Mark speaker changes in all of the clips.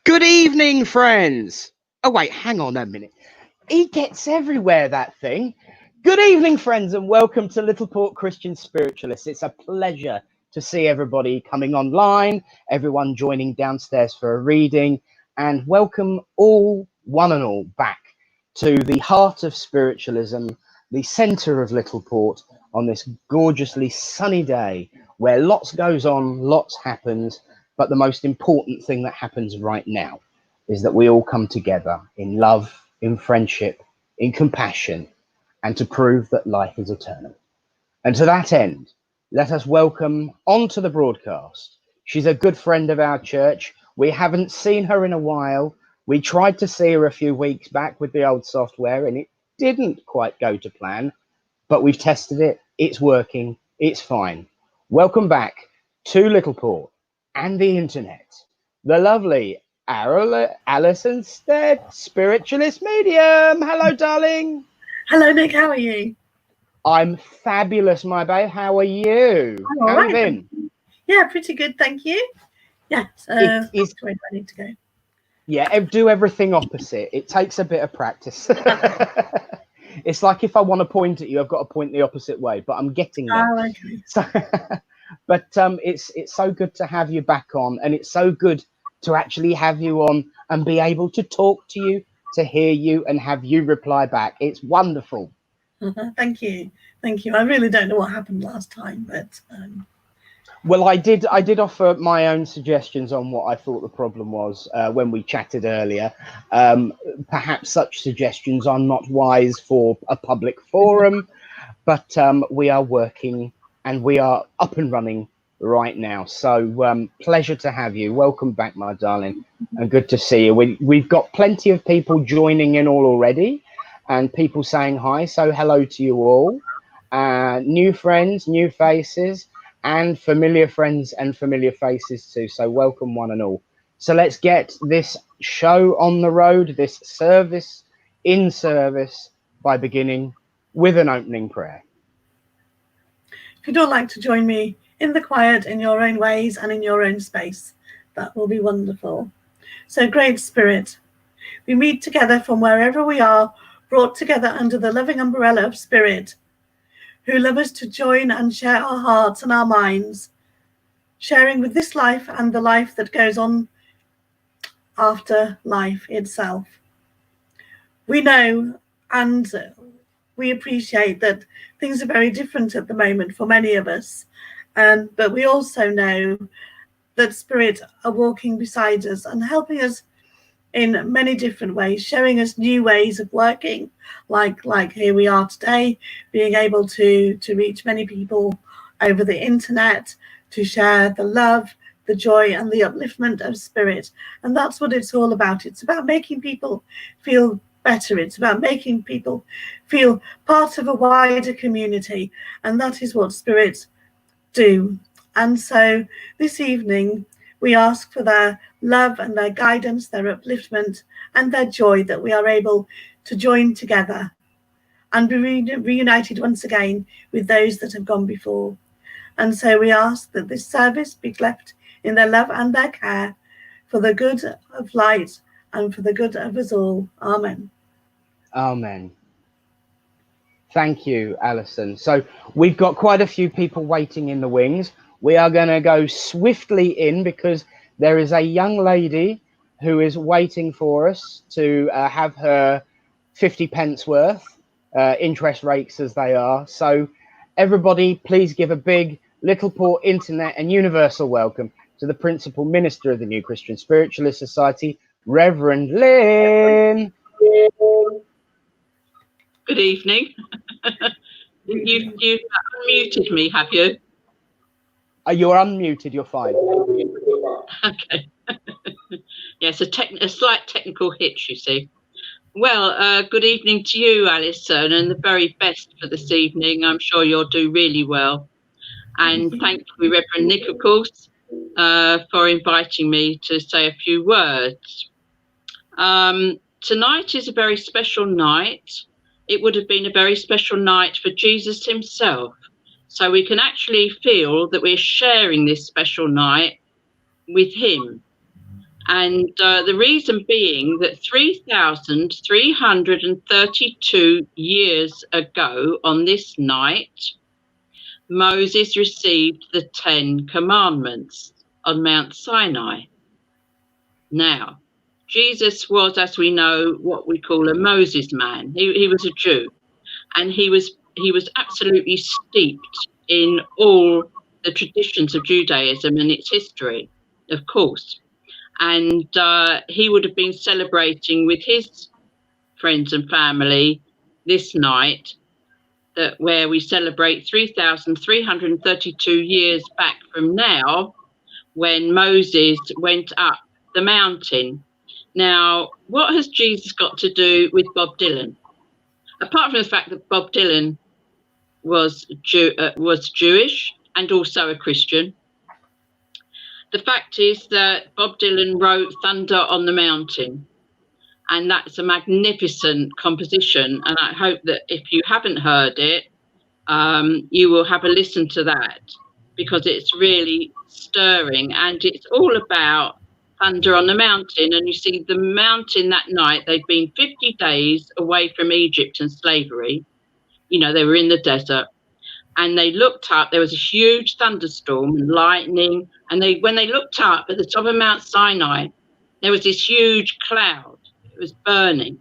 Speaker 1: Good evening, friends. Oh, wait, hang on a minute. He gets everywhere, that thing. Good evening, friends, and welcome to Littleport Christian Spiritualists. It's a pleasure to see everybody coming online, everyone joining downstairs for a reading, and welcome all, one and all, back to the heart of spiritualism, the centre of Littleport, on this gorgeously sunny day where lots goes on, lots happens. But the most important thing that happens right now is that we all come together in love, in friendship, in compassion, and to prove that life is eternal. And to that end, let us welcome onto the broadcast. She's a good friend of our church. We haven't seen her in a while. We tried to see her a few weeks back with the old software, and it didn't quite go to plan. But we've tested it. It's working. It's fine. Welcome back to Littleport and the internet, the lovely Alison Arron-Stead, spiritualist medium. Hello, darling.
Speaker 2: Hello, Nick. How are you?
Speaker 1: I'm fabulous, my babe. How are you? How have you been?
Speaker 2: Yeah, pretty good, thank you. Yeah, where I need to go.
Speaker 1: Yeah, do everything opposite. It takes a bit of practice. It's like if I want to point at you, I've got to point the opposite way, but I'm getting there.
Speaker 2: Oh, okay.
Speaker 1: So, but it's so good to have you back on, and it's so good to actually have you on and be able to talk to you, to hear you, and have you reply back. It's wonderful.
Speaker 2: Thank you. I really don't know what happened last time, but
Speaker 1: well, I did offer my own suggestions on what I thought the problem was when we chatted earlier. Perhaps such suggestions are not wise for a public forum, but we are working and we are up and running right now. So pleasure to have you. Welcome back, my darling, and good to see you. We've got plenty of people joining in already and people saying hi. So hello to you all. New friends, new faces, and familiar friends and familiar faces too. So welcome one and all. So let's get this show on the road, this service in service, by beginning with an opening prayer.
Speaker 2: If you'd all like to join me in the quiet, in your own ways and in your own space, that will be wonderful. So, Great Spirit, we meet together from wherever we are, brought together under the loving umbrella of Spirit, who love us to join and share our hearts and our minds, sharing with this life and the life that goes on after life itself. We know and we appreciate that things are very different at the moment for many of us, but we also know that Spirit are walking beside us and helping us in many different ways, showing us new ways of working, like here we are today, being able to reach many people over the internet, to share the love, the joy and the upliftment of Spirit. And that's what it's all about. It's about making people feel better. It's about making people feel part of a wider community. And that is what Spirits do. And so this evening, we ask for their love and their guidance, their upliftment and their joy, that we are able to join together and be reunited once again with those that have gone before. And so we ask that this service be left in their love and their care for the good of light and for the good of us all. Amen.
Speaker 1: Amen. Thank you, Alison. So we've got quite a few people waiting in the wings. We are going to go swiftly in because there is a young lady who is waiting for us to have her 50 pence worth, interest rates as they are. So everybody, please give a big Littleport Internet and Universal welcome to the Principal Minister of the New Christian Spiritualist Society, Reverend Lynn.
Speaker 3: Good evening. You've unmuted me, have you?
Speaker 1: You're unmuted. You're fine.
Speaker 3: Okay. Yes, a slight technical hitch, you see. Well, good evening to you, Alison, and the very best for this evening. I'm sure you'll do really well. And thank you, Reverend Nick, of course, for inviting me to say a few words. Tonight is a very special night. It would have been a very special night for Jesus himself. So we can actually feel that we're sharing this special night with him. And the reason being that 3,332 years ago on this night, Moses received the 10 Commandments on Mount Sinai. Now, Jesus was, as we know, what we call a Moses man. He was a Jew, and he was absolutely steeped in all the traditions of Judaism and its history, of course. And he would have been celebrating with his friends and family this night, where we celebrate 3,332 years back from now, when Moses went up the mountain. Now, what has Jesus got to do with Bob Dylan? Apart from the fact that Bob Dylan was Jewish and also a Christian, the fact is that Bob Dylan wrote Thunder on the Mountain, and that's a magnificent composition. And I hope that if you haven't heard it, you will have a listen to that, because it's really stirring, and it's all about thunder on the mountain. And you see, the mountain that night, they'd been 50 days away from Egypt and slavery. You know, they were in the desert, and they looked up. There was a huge thunderstorm and lightning, and when they looked up at the top of Mount Sinai, there was this huge cloud. It was burning,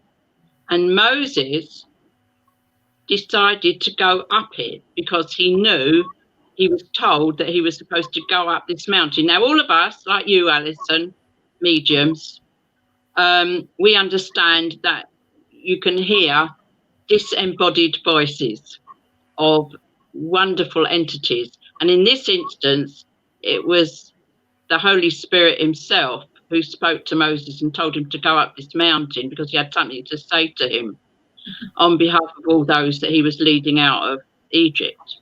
Speaker 3: and Moses decided to go up it because he knew, he was told that he was supposed to go up this mountain. Now, all of us, like you, Alison, mediums, we understand that you can hear disembodied voices of wonderful entities. And in this instance, it was the Holy Spirit himself who spoke to Moses and told him to go up this mountain, because he had something to say to him on behalf of all those that he was leading out of Egypt.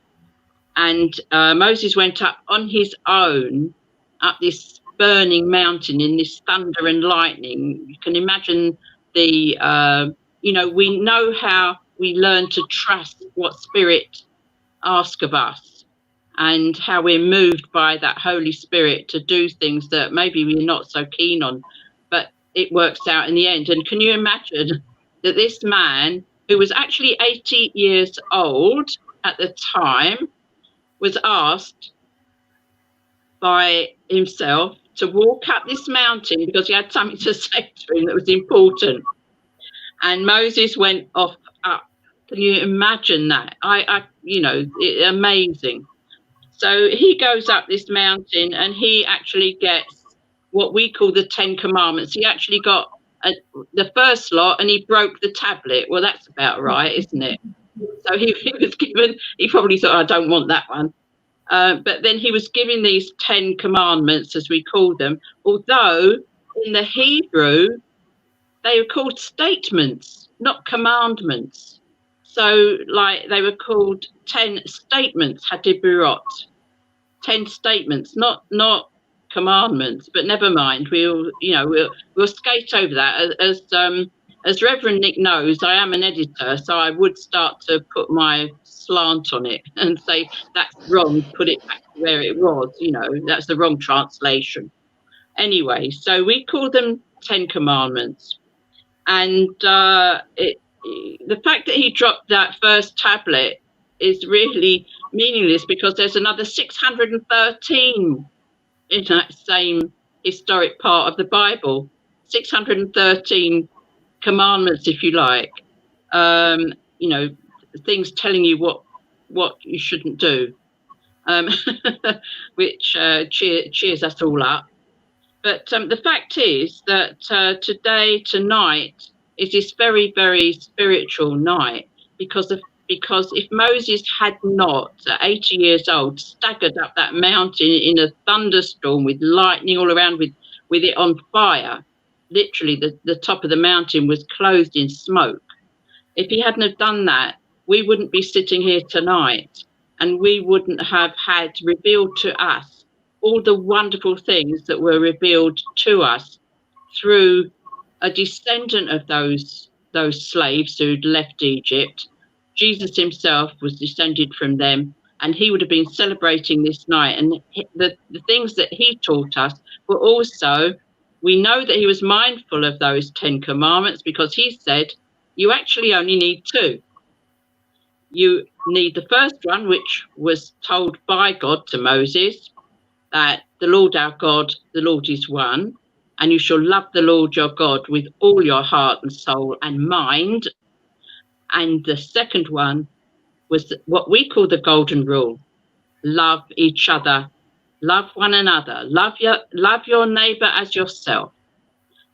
Speaker 3: And Moses went up on his own up this burning mountain in this thunder and lightning. You can imagine we know how we learn to trust what Spirit asks of us, and how we're moved by that Holy Spirit to do things that maybe we're not so keen on, but it works out in the end. And can you imagine that this man, who was actually 80 years old at the time, was asked by himself to walk up this mountain because he had something to say to him that was important. And Moses went off up. Can you imagine that? Amazing. So he goes up this mountain, and he actually gets what we call the 10 Commandments. He actually got the first lot, and he broke the tablet. Well, that's about right, isn't it? So he was given, he probably thought, I don't want that one. But then he was given these 10 Commandments, as we call them, although in the Hebrew, they were called statements, not commandments. So, like, they were called 10 statements, Hadibirot, 10 statements, not commandments. But never mind, we'll skate over that. As Reverend Nick knows, I am an editor, so I would start to put my slant on it and say that's wrong, put it back to where it was. That's the wrong translation. Anyway, so we call them 10 Commandments, and the fact that he dropped that first tablet is really meaningless, because there's another 613 in that same historic part of the Bible, 613 commandments, if you like, things telling you what you shouldn't do, which cheers us all up. But the fact is that tonight is this very, very spiritual night, because because if Moses had not, at 80 years old, staggered up that mountain in a thunderstorm with lightning all around, with it on fire, literally the top of the mountain was clothed in smoke. If he hadn't have done that, we wouldn't be sitting here tonight, and we wouldn't have had revealed to us all the wonderful things that were revealed to us through a descendant of those slaves who'd left Egypt. Jesus himself was descended from them, and he would have been celebrating this night. And the things that he taught us were also, we know that he was mindful of those 10 commandments, because he said, you actually only need 2. You need the first one, which was told by God to Moses, that the Lord our God, the Lord is one, and you shall love the Lord your God with all your heart and soul and mind. And the second one was what we call the golden rule: love each other, love one another, love your neighbor as yourself.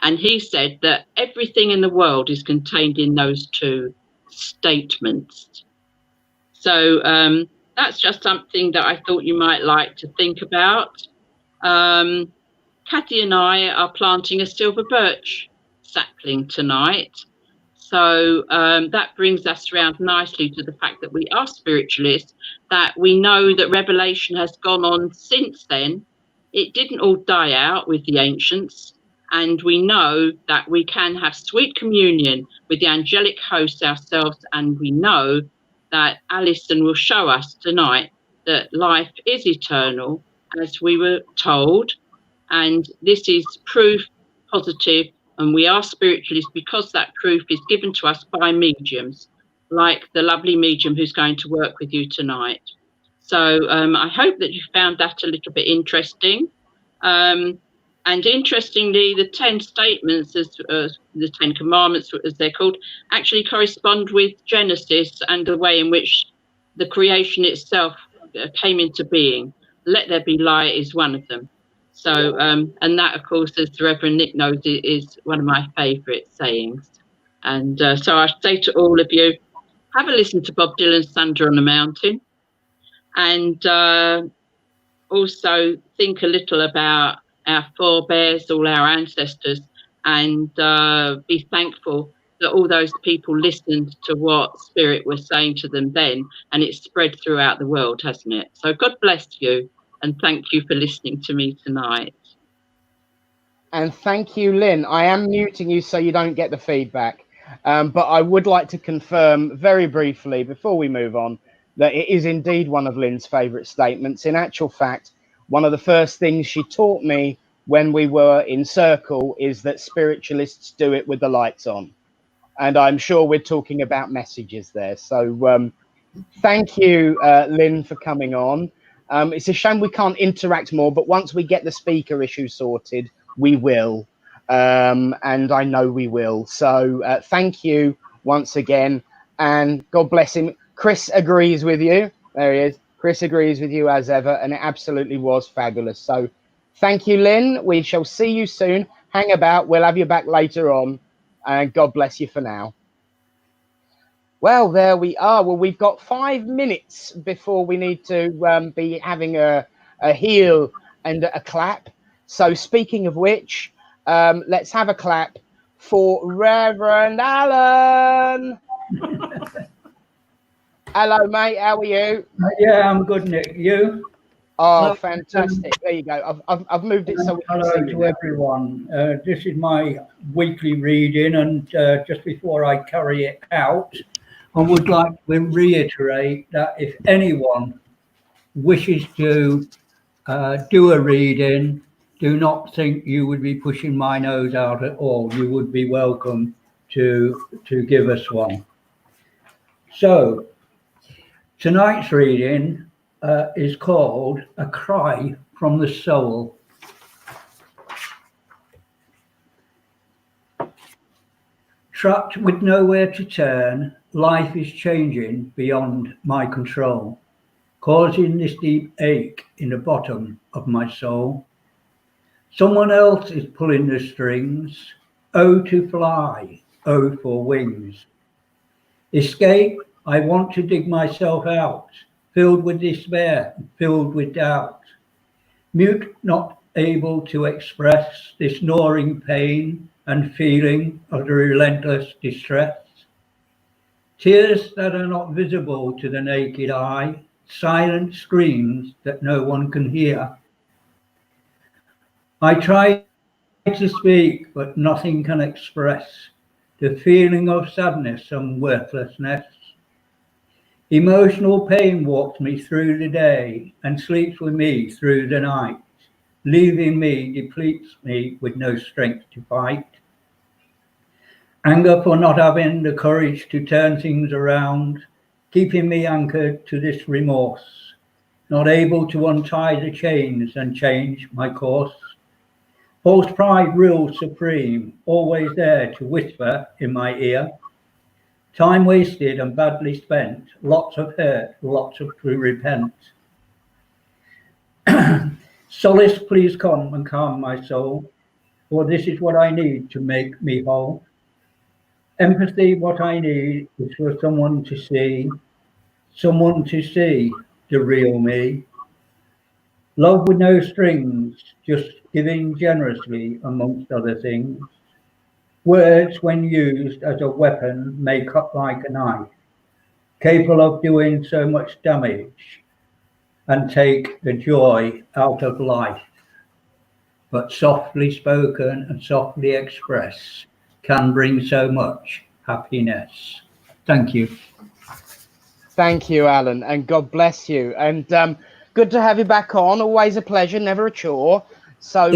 Speaker 3: And he said that everything in the world is contained in those 2 statements. So that's just something that I thought you might like to think about. Kathy and I are planting a silver birch sapling tonight. So that brings us around nicely to the fact that we are spiritualists, that we know that revelation has gone on since then. It didn't all die out with the ancients. And we know that we can have sweet communion with the angelic hosts ourselves. And we know that Alison will show us tonight that life is eternal, as we were told. And this is proof positive, and we are spiritualists because that proof is given to us by mediums, like the lovely medium who's going to work with you tonight. So I hope that you found that a little bit interesting. And interestingly, the 10 statements, the 10 commandments, as they're called, actually correspond with Genesis and the way in which the creation itself came into being. Let there be light is one of them. So, and that, of course, as the Reverend Nick knows, is one of my favourite sayings. And so I say to all of you, have a listen to Bob Dylan's Thunder on the Mountain, and also think a little about our forebears, all our ancestors, and be thankful that all those people listened to what Spirit was saying to them then, and it's spread throughout the world, hasn't it? So God bless you, and thank you for listening to me tonight.
Speaker 1: And thank you, Lynn. I am muting you so you don't get the feedback. But I would like to confirm very briefly before we move on that it is indeed one of Lynn's favourite statements. In actual fact, one of the first things she taught me when we were in circle is that spiritualists do it with the lights on. And I'm sure we're talking about messages there. So thank you, Lynn, for coming on. It's a shame we can't interact more, but once we get the speaker issue sorted, we will. And I know we will. So thank you once again. And God bless him. Chris agrees with you. There he is. Chris agrees with you as ever. And it absolutely was fabulous. So thank you, Lynn. We shall see you soon. Hang about. We'll have you back later on. And God bless you for now. Well, there we are. Well, we've got 5 minutes before we need to be having a heel and a clap. So speaking of which, let's have a clap for Reverend Alan. Hello, mate. How are you?
Speaker 4: Yeah, I'm good, Nick. You?
Speaker 1: Oh, fantastic. There you go. I've moved it so we can
Speaker 4: hello
Speaker 1: see
Speaker 4: to everyone. This is my weekly reading, and just before I carry it out, I would like to reiterate that if anyone wishes to do a reading, do not think you would be pushing my nose out at all. You would be welcome to give us one. So tonight's reading is called A Cry from the Soul. Trapped with nowhere to turn, life is changing beyond my control, causing this deep ache in the bottom of my soul. Someone else is pulling the strings. Oh, to fly, oh, for wings. Escape I want to dig myself out, filled with despair, filled with doubt. Mute, not able to express this gnawing pain and feeling of the relentless distress. Tears that are not visible to the naked eye, silent screams that no one can hear. I try to speak, but nothing can express the feeling of sadness and worthlessness. Emotional pain walks me through the day and sleeps with me through the night. Leaving me depletes me with no strength to fight. Anger for not having the courage to turn things around, keeping me anchored to this remorse, not able to untie the chains and change my course. False pride rules supreme, always there to whisper in my ear. Time wasted and badly spent, lots of hurt, lots of to repent. Solace, please come and calm my soul, for this is what I need to make me whole. Empathy, what I need is for someone to see the real me. Love with no strings, just giving generously amongst other things. Words, when used as a weapon, may cut like a knife, capable of doing so much damage and take the joy out of life. But softly spoken and softly expressed can bring so much happiness. Thank you.
Speaker 1: Thank you, Alan, and God bless you. And good to have you back on. Always a pleasure, never a chore. So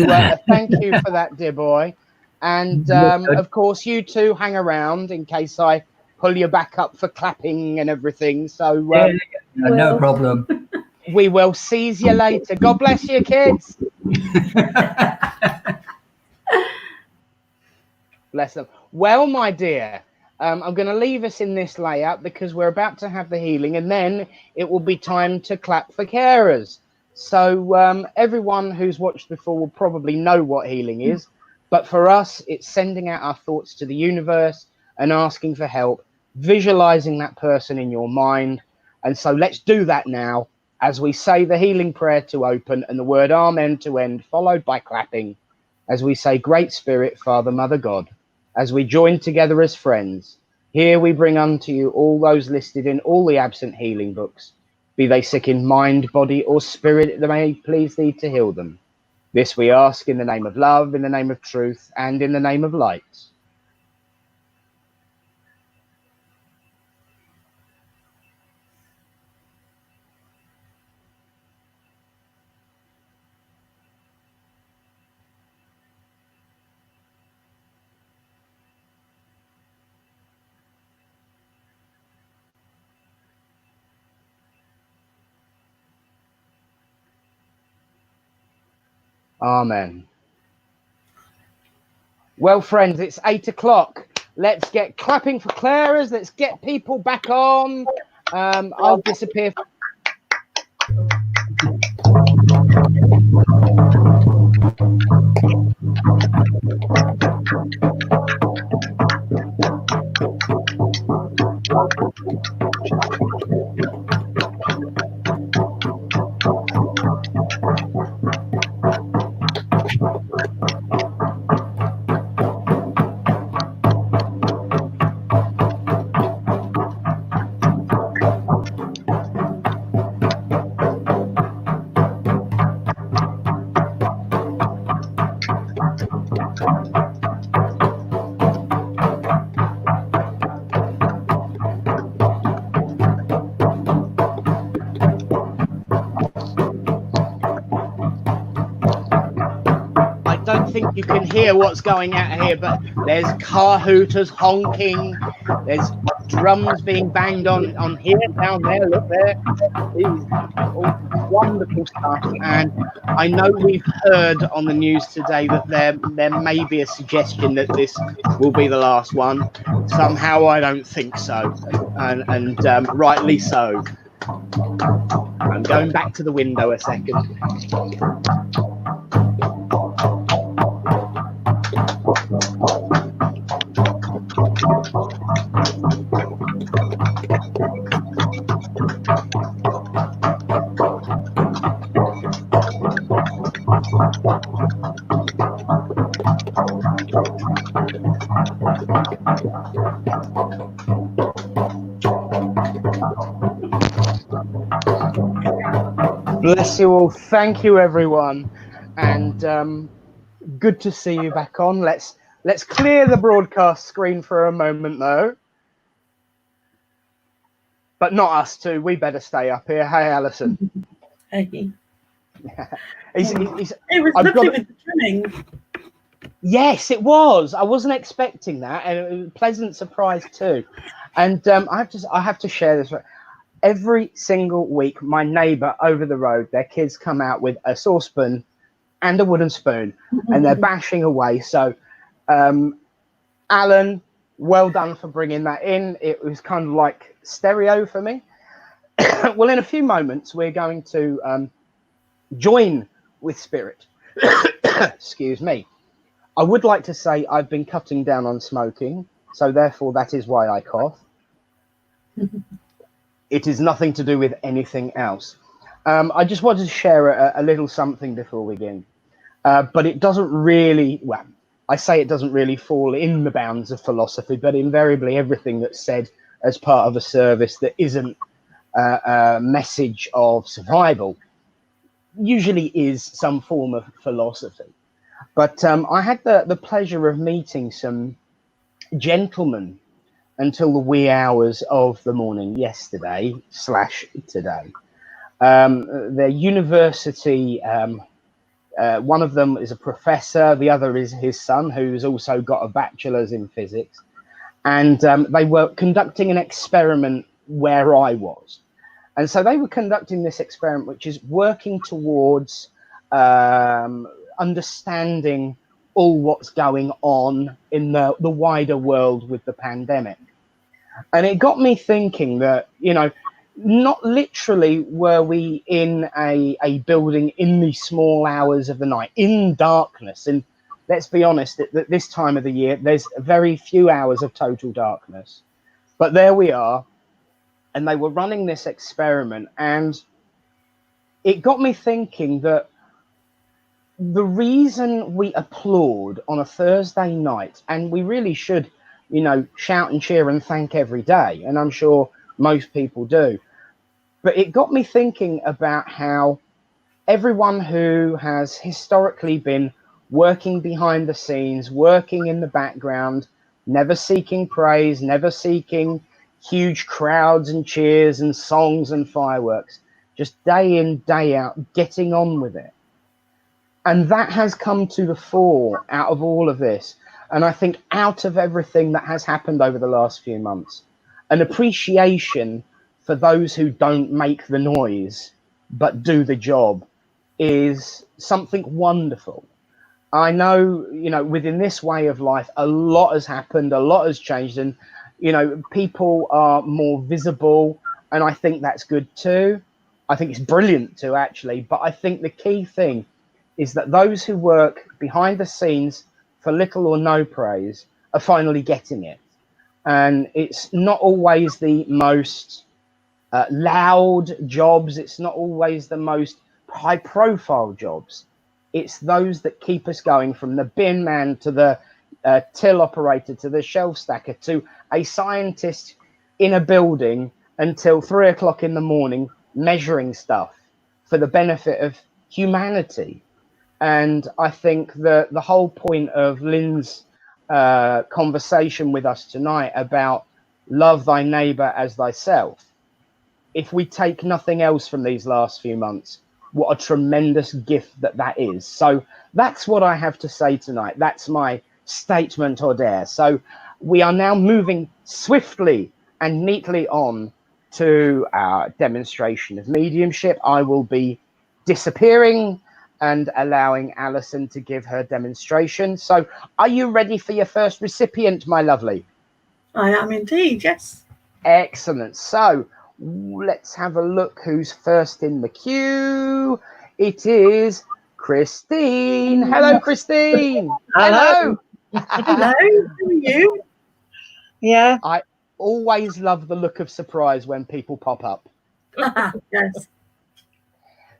Speaker 1: thank you for that, dear boy. And of course, you two hang around in case I pull you back up for clapping and everything. So
Speaker 4: no problem.
Speaker 1: We will seize you later. God bless you, kids. Bless them. Well, my dear, I'm going to leave us in this layout because we're about to have the healing, and then it will be time to clap for carers. So everyone who's watched before will probably know what healing is. But for us, it's sending out our thoughts to the universe and asking for help, visualizing that person in your mind. And so let's do that now as we say the healing prayer to open and the word Amen to end, followed by clapping, as we say, Great Spirit, Father, Mother, God, as we join together as friends. Here we bring unto you all those listed in all the absent healing books, be they sick in mind, body, or spirit, that may please thee to heal them. This we ask in the name of love, in the name of truth, and in the name of light. Amen. Well, friends, it's 8 o'clock. Let's get clapping for carers. Let's get people back on. I'll disappear. Think you can hear what's going out here, but there's car hooters honking, there's drums being banged on here, down there, look there. All wonderful stuff. And I know we've heard on the news today that there may be a suggestion that this will be the last one. Somehow I don't think so, and rightly so. I'm going back to the window a second. Bless you all. Thank you, everyone, and good to see you back on. Let's clear the broadcast screen for a moment, though. But not us two. We better stay up here. Hey, Alison.
Speaker 2: Hey.
Speaker 1: He's,
Speaker 2: It was lovely with the trimming.
Speaker 1: Yes, it was. I wasn't expecting that, and it was a pleasant surprise too. And I have to share this. Every single week, my neighbour over the road, their kids come out with a saucepan and a wooden spoon, and they're bashing away. So, Alan, well done for bringing that in. It was kind of like stereo for me. Well, in a few moments, we're going to join with Spirit. Excuse me. I would like to say I've been cutting down on smoking, so therefore that is why I cough. It is nothing to do with anything else. I just wanted to share a little something before we begin, but it doesn't really, well, I say it doesn't really fall in the bounds of philosophy, but invariably everything that's said as part of a service that isn't a message of survival usually is some form of philosophy. But I had the pleasure of meeting some gentlemen until the wee hours of the morning yesterday / today. Their university, one of them is a professor, the other is his son, who's also got a bachelor's in physics. And they were conducting an experiment where I was. And so they were conducting this experiment, which is working towards understanding all what's going on in the wider world with the pandemic. And it got me thinking that, you know, not literally were we in a building in the small hours of the night, in darkness. And let's be honest, at this time of the year, there's very few hours of total darkness. But there we are. And they were running this experiment. And it got me thinking that the reason we applaud on a Thursday night, and we really should, you know, shout and cheer and thank every day, and I'm sure most people do, but it got me thinking about how everyone who has historically been working behind the scenes, working in the background, never seeking praise, never seeking huge crowds and cheers and songs and fireworks, just day in, day out, getting on with it. And that has come to the fore out of all of this. And I think out of everything that has happened over the last few months, an appreciation for those who don't make the noise but do the job is something wonderful. I know, you know, within this way of life, a lot has happened, a lot has changed, and, you know, people are more visible, and I think that's good too. I think it's brilliant too, actually. But I think the key thing is that those who work behind the scenes for little or no praise are finally getting it. And it's not always the most loud jobs. It's not always the most high profile jobs. It's those that keep us going, from the bin man to the till operator to the shelf stacker to a scientist in a building until 3 o'clock in the morning measuring stuff for the benefit of humanity. And I think that the whole point of Lynn's conversation with us tonight about love thy neighbor as thyself, if we take nothing else from these last few months, what a tremendous gift that is. So that's what I have to say tonight. That's my statement or dare. So we are now moving swiftly and neatly on to our demonstration of mediumship. I will be disappearing and allowing Alison to give her demonstration. So are you ready for your first recipient, my lovely?
Speaker 2: I am indeed, yes.
Speaker 1: Excellent. So let's have a look who's first in the queue. It is Christine. Hello, Christine.
Speaker 5: Hello.
Speaker 2: Hello, how are you?
Speaker 5: Yeah.
Speaker 1: I always love the look of surprise when people pop up.
Speaker 2: Yes.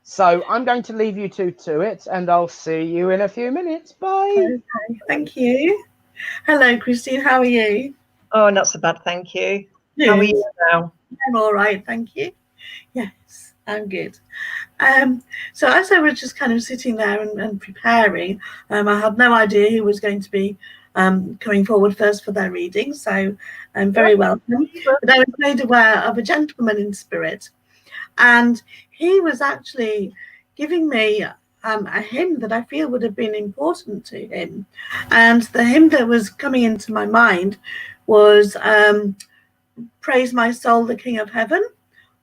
Speaker 1: So I'm going to leave you two to it, and I'll see you in a few minutes. Bye.
Speaker 2: Okay, thank you. Hello, Christine. How are you?
Speaker 5: Oh, not so bad, thank you. How are you now?
Speaker 2: I'm all right, thank you. Yes, I'm good. So as I was just kind of sitting there and preparing, I had no idea who was going to be coming forward first for their reading, so I'm very welcome. But I was made aware of a gentleman in spirit, and he was actually giving me a hymn that I feel would have been important to him. And the hymn that was coming into my mind was Praise My Soul, the King of Heaven.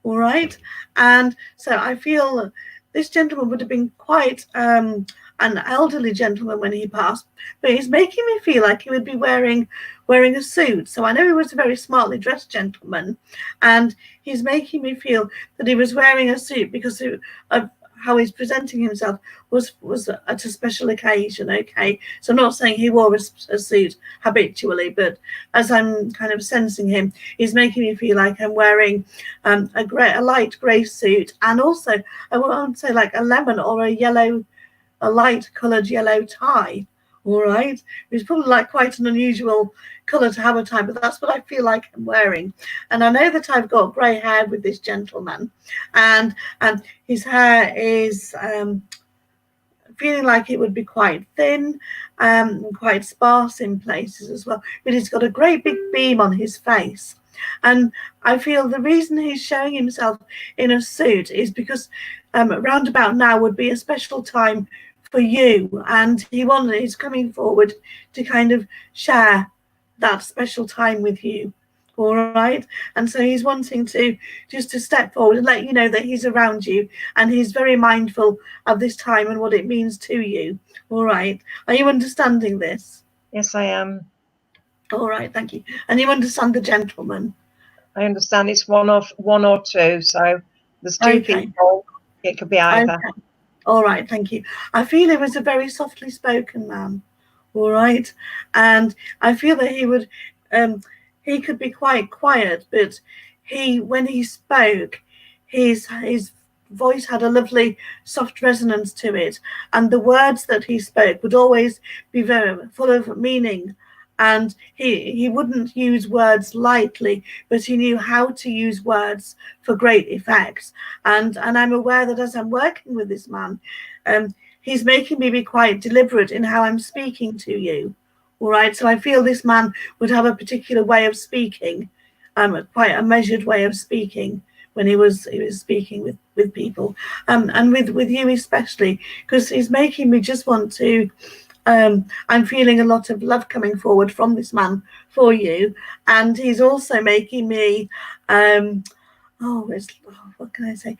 Speaker 2: All right. And so I feel this gentleman would have been quite an elderly gentleman when he passed, but he's making me feel like he would be wearing a suit. So I know he was a very smartly dressed gentleman, and he's making me feel that he was wearing a suit because of how he's presenting himself was at a special occasion. Okay, so I'm not saying he wore a suit habitually, but as I'm kind of sensing him, he's making me feel like I'm wearing a light grey suit, and also I won't say like a lemon or a light coloured yellow tie. All right, it's probably like quite an unusual colour to have a tie, but that's what I feel like I'm wearing. And I know that I've got grey hair with this gentleman, and his hair is feeling like it would be quite thin, and quite sparse in places as well. But he's got a great big beam on his face. And I feel the reason he's showing himself in a suit is because round about now would be a special time for you, and he's coming forward to kind of share that special time with you. All right, and so he's wanting to step forward and let you know that he's around you, and he's very mindful of this time and what it means to you. All right, are you understanding this?
Speaker 5: Yes, I am.
Speaker 2: All right, thank you. And you understand the gentleman?
Speaker 5: I understand it's one or two, so there's two people. It could be either.
Speaker 2: Okay. All right, thank you. I feel he was a very softly spoken man. All right, and I feel that he could be quite quiet, but when he spoke, his voice had a lovely soft resonance to it, and the words that he spoke would always be very full of meaning. And he wouldn't use words lightly, but he knew how to use words for great effects. And I'm aware that as I'm working with this man, he's making me be quite deliberate in how I'm speaking to you. All right. So I feel this man would have a particular way of speaking, quite a measured way of speaking when he was speaking with people, and with you especially, because he's making me just want to. I'm feeling a lot of love coming forward from this man for you, and he's also making me what can I say?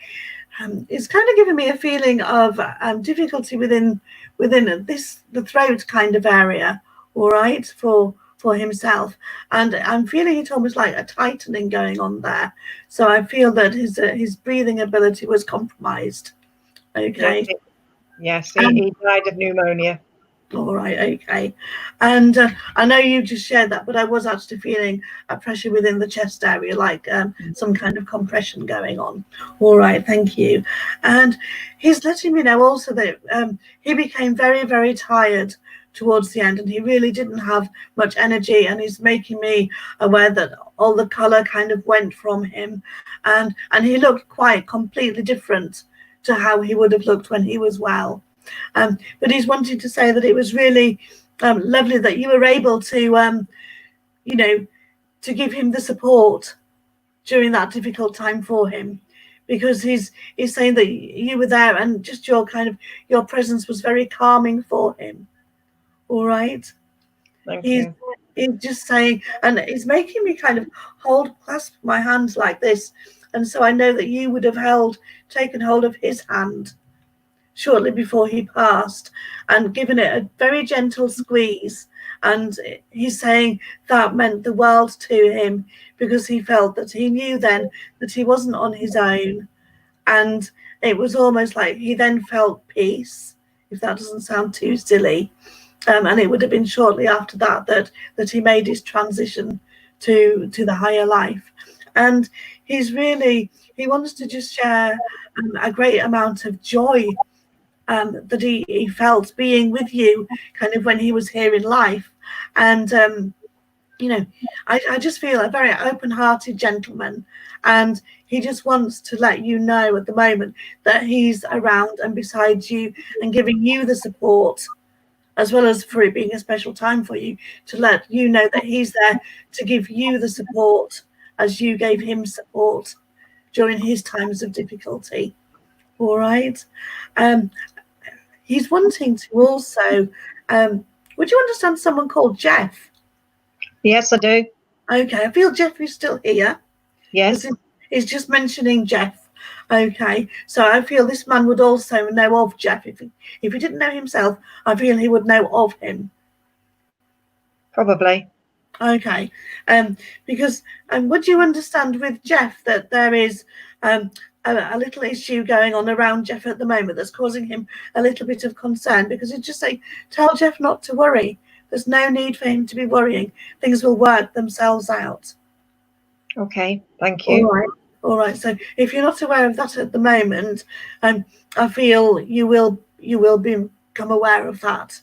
Speaker 2: It's kind of giving me a feeling of difficulty within the throat kind of area. All right, for himself, and I'm feeling it almost like a tightening going on there. So I feel that his breathing ability was compromised. Okay.
Speaker 5: Yes, he died of pneumonia.
Speaker 2: All right, okay. And I know you just shared that, but I was actually feeling a pressure within the chest area, like some kind of compression going on. All right, thank you. And he's letting me know also that he became very, very tired towards the end, and he really didn't have much energy, and he's making me aware that all the color kind of went from him, and he looked quite completely different to how he would have looked when he was well. But he's wanting to say that it was really lovely that you were able to to give him the support during that difficult time for him, because he's saying that you were there, and just your presence was very calming for him. All right.
Speaker 5: Thank you.
Speaker 2: He's just saying, and he's making me kind of clasp my hands like this, and so I know that you would have taken hold of his hand shortly before he passed and given it a very gentle squeeze. And he's saying that meant the world to him, because he felt that he knew then that he wasn't on his own, and it was almost like he then felt peace, if that doesn't sound too silly. And it would have been shortly after that he made his transition to the higher life. And he's he wants to just share a great amount of joy that he felt being with you kind of when he was here in life. And you know, I just feel a very open-hearted gentleman, and he just wants to let you know at the moment that he's around and beside you and giving you the support, as well as for it being a special time for you, to let you know that he's there to give you the support as you gave him support during his times of difficulty. All right. He's wanting to also, would you understand someone called Jeff?
Speaker 5: Yes, I do.
Speaker 2: Okay, I feel Jeff is still here.
Speaker 5: Yes.
Speaker 2: He's just mentioning Jeff. Okay, so I feel this man would also know of Jeff. If he didn't know himself, I feel he would know of him.
Speaker 5: Probably.
Speaker 2: Okay, because would you understand with Jeff that there is a little issue going on around Jeff at the moment that's causing him a little bit of concern? Because it's just saying, tell Jeff not to worry. There's no need for him to be worrying. Things will work themselves out.
Speaker 5: Okay, thank you.
Speaker 2: All right. So if you're not aware of that at the moment, I feel you will become aware of that.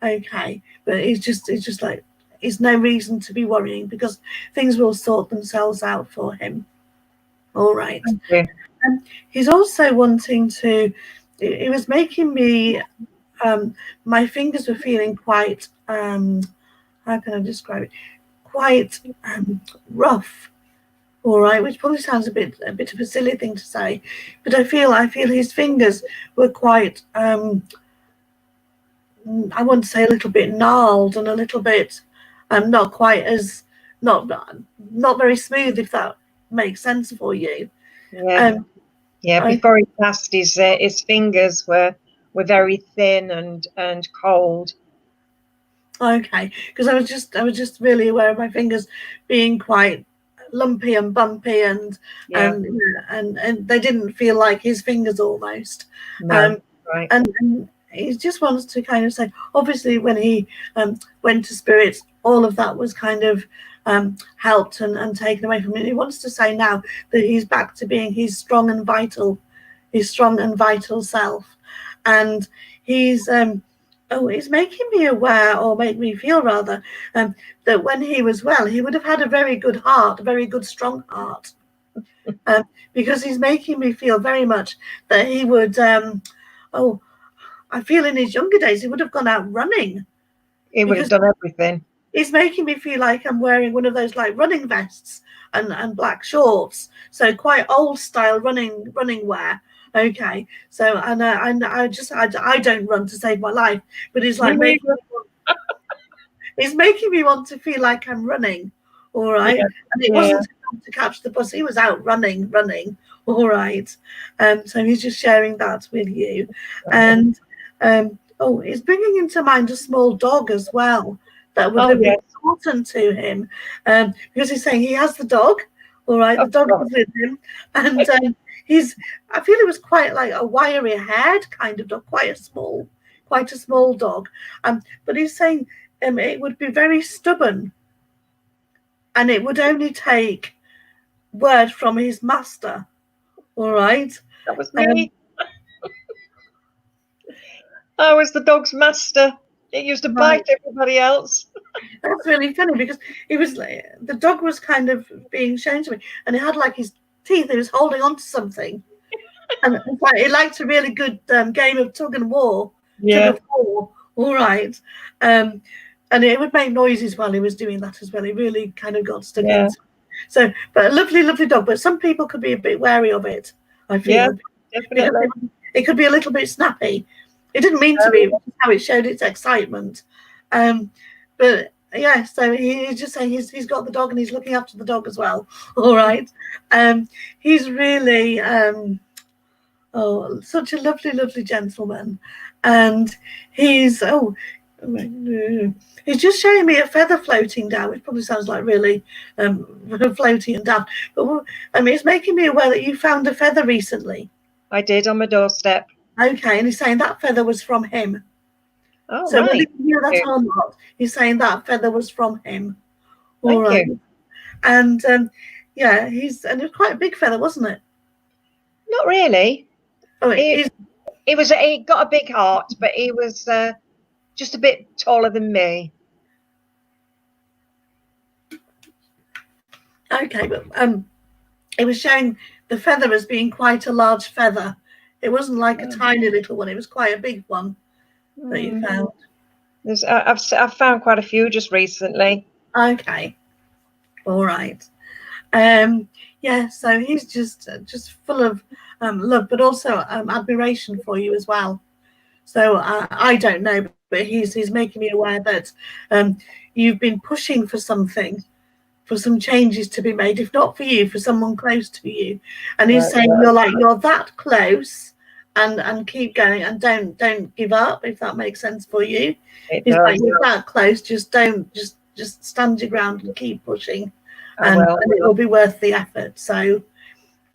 Speaker 2: Okay, but it's just like, there's no reason to be worrying because things will sort themselves out for him. All right.
Speaker 5: Thank you.
Speaker 2: He's also wanting to. It was making me. My fingers were feeling quite. How can I describe it? Quite rough. All right, which probably sounds a bit of a silly thing to say, but I feel his fingers were quite. I want to say a little bit gnarled and a little bit. Not quite as not very smooth, if that makes sense for you.
Speaker 5: Yeah. Before he passed, his fingers were very thin and cold.
Speaker 2: Okay, because I was just really aware of my fingers being quite lumpy and bumpy, and they didn't feel like his fingers almost.
Speaker 5: No, right.
Speaker 2: And he just wants to kind of say, obviously, when he went to spirits, all of that was kind of helped and taken away from him. He wants to say now that he's back to being his strong and vital self, and he's it's making me aware, or make me feel rather, that when he was well, he would have had a very good heart, a very good strong heart, because he's making me feel very much that he would. I feel in his younger days he would have gone out running.
Speaker 5: He would have done everything.
Speaker 2: It's making me feel like I'm wearing one of those like running vests and black shorts, so quite old style running wear. Okay, so and I don't run to save my life, but it's like it's making me want to feel like I'm running. All right, and it wasn't to catch the bus; he was out running. All right, so he's just sharing that with you, and it's bringing into mind a small dog as well that would have been important to him, because he's saying he has the dog. All right, the dog was with him, and I feel it was quite like a wiry haired kind of dog, quite a small dog. But he's saying it would be very stubborn, and it would only take word from his master. All right,
Speaker 5: that was me. I was the dog's master. It used to bite everybody else.
Speaker 2: That's really funny because it was like, the dog was kind of being shown to me, and it had like his teeth. He was holding on to something, and it liked a really good game of tug of war. All right, and it would make noises while he was doing that as well. He really kind of got stuck into it. So, but a lovely dog. But some people could be a bit wary of it. I feel definitely it could be a little bit snappy. It didn't mean to be, which is how it showed its excitement. But yeah, so he's just saying he's got the dog and he's looking after the dog as well. All right. He's really such a lovely gentleman. And he's just showing me a feather floating down, which probably sounds like really floaty and daft. But it's making me aware that you found a feather recently.
Speaker 5: I did, on my doorstep.
Speaker 2: Okay, and he's saying that feather was from him.
Speaker 5: Oh,
Speaker 2: so
Speaker 5: right.
Speaker 2: whether you hear that or not, he's saying that feather was from him. All right.
Speaker 5: You.
Speaker 2: And it was quite a big feather, wasn't it?
Speaker 5: Not really.
Speaker 2: Oh,
Speaker 5: He got a big heart, but he was just a bit taller than me.
Speaker 2: okay, but it was showing the feather as being quite a large feather. It wasn't like a tiny little one. It was quite a big one that you found.
Speaker 5: I've found quite a few just recently.
Speaker 2: Okay, all right. Yeah, so he's just full of love, but also admiration for you as well. So I don't know, but he's making me aware that you've been pushing for something, for some changes to be made, if not for you, for someone close to you. And he's saying you're that close, and keep going, and don't give up, if that makes sense for you. He's like, you're that close, just stand your ground and keep pushing, and it will be worth the effort. So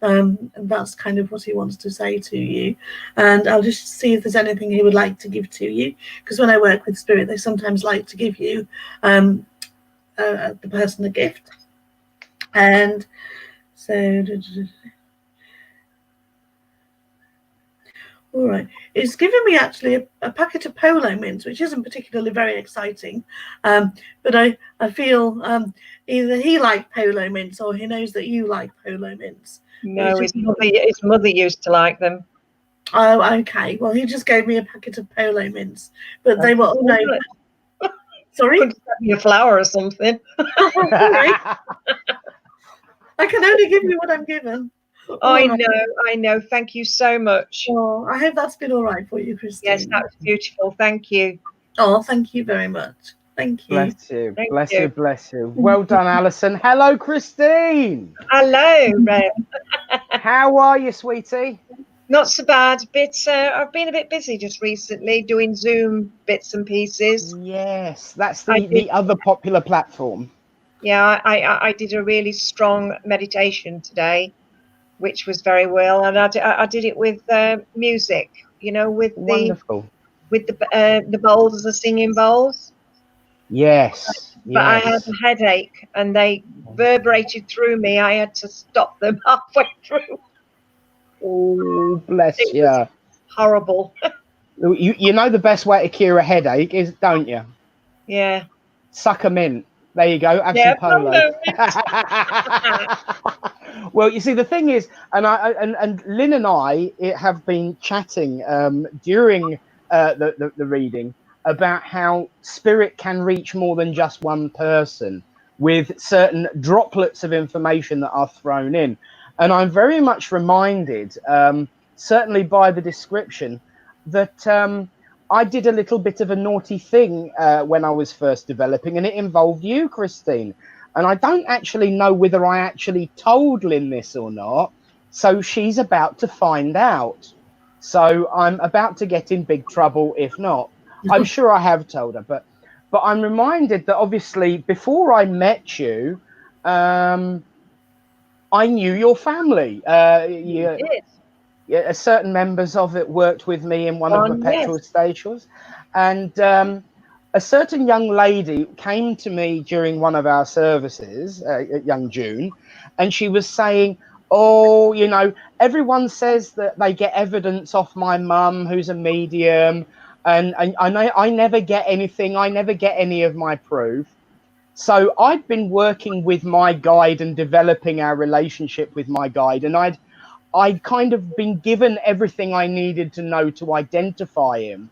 Speaker 2: that's kind of what he wants to say to you. And I'll just see if there's anything he would like to give to you, because when I work with spirit, they sometimes like to give you the person a gift. And so all right, it's given me actually a packet of polo mints, which isn't particularly very exciting, but I feel either he liked polo mints or he knows that you like polo mints.
Speaker 5: No, his mother used to like them.
Speaker 2: Oh, okay. Well, he just gave me a packet of polo mints, but they were sorry.
Speaker 5: Could send me a flower or something.
Speaker 2: I can only give you what I'm given.
Speaker 5: I know. Thank you so much.
Speaker 2: Oh, I hope that's been all right for you, Christine.
Speaker 5: Yes, that was beautiful. Thank you.
Speaker 2: Oh, thank you very much. Thank you.
Speaker 1: Bless you.
Speaker 5: Thank
Speaker 1: Bless
Speaker 5: you.
Speaker 1: you. Bless you. Well done, Alison. Hello, Christine.
Speaker 5: Hello, Rev.
Speaker 1: How are you, sweetie?
Speaker 5: Not so bad. I've been a bit busy just recently doing Zoom bits and pieces.
Speaker 1: Yes, that's the other popular platform.
Speaker 5: Yeah, I did a really strong meditation today, which was very well, and I did it with music. You know, with
Speaker 1: Wonderful.
Speaker 5: the bowls, the singing bowls.
Speaker 1: Yes.
Speaker 5: But I had a headache, and they reverberated through me. I had to stop them halfway through.
Speaker 1: Oh, bless you.
Speaker 5: Horrible.
Speaker 1: You know the best way to cure a headache is, don't you?
Speaker 5: Yeah.
Speaker 1: Suck a mint. There you go. Have some polo. Well, you see, the thing is, and Lynn and I have been chatting during the reading about how spirit can reach more than just one person with certain droplets of information that are thrown in. And I'm very much reminded, certainly by the description, that I did a little bit of a naughty thing when I was first developing, and it involved you, Christine. And I don't actually know whether I actually told Lynn this or not. So she's about to find out. So I'm about to get in big trouble if not. I'm sure I have told her, but I'm reminded that obviously before I met you, I knew your family. Certain members of it worked with me in one of the petrol stations, and a certain young lady came to me during one of our services, young June, and she was saying, oh, you know, everyone says that they get evidence off my mum, who's a medium, and I never get anything. I never get any of my proof. So I'd been working with my guide and developing our relationship with my guide, and I'd kind of been given everything I needed to know to identify him.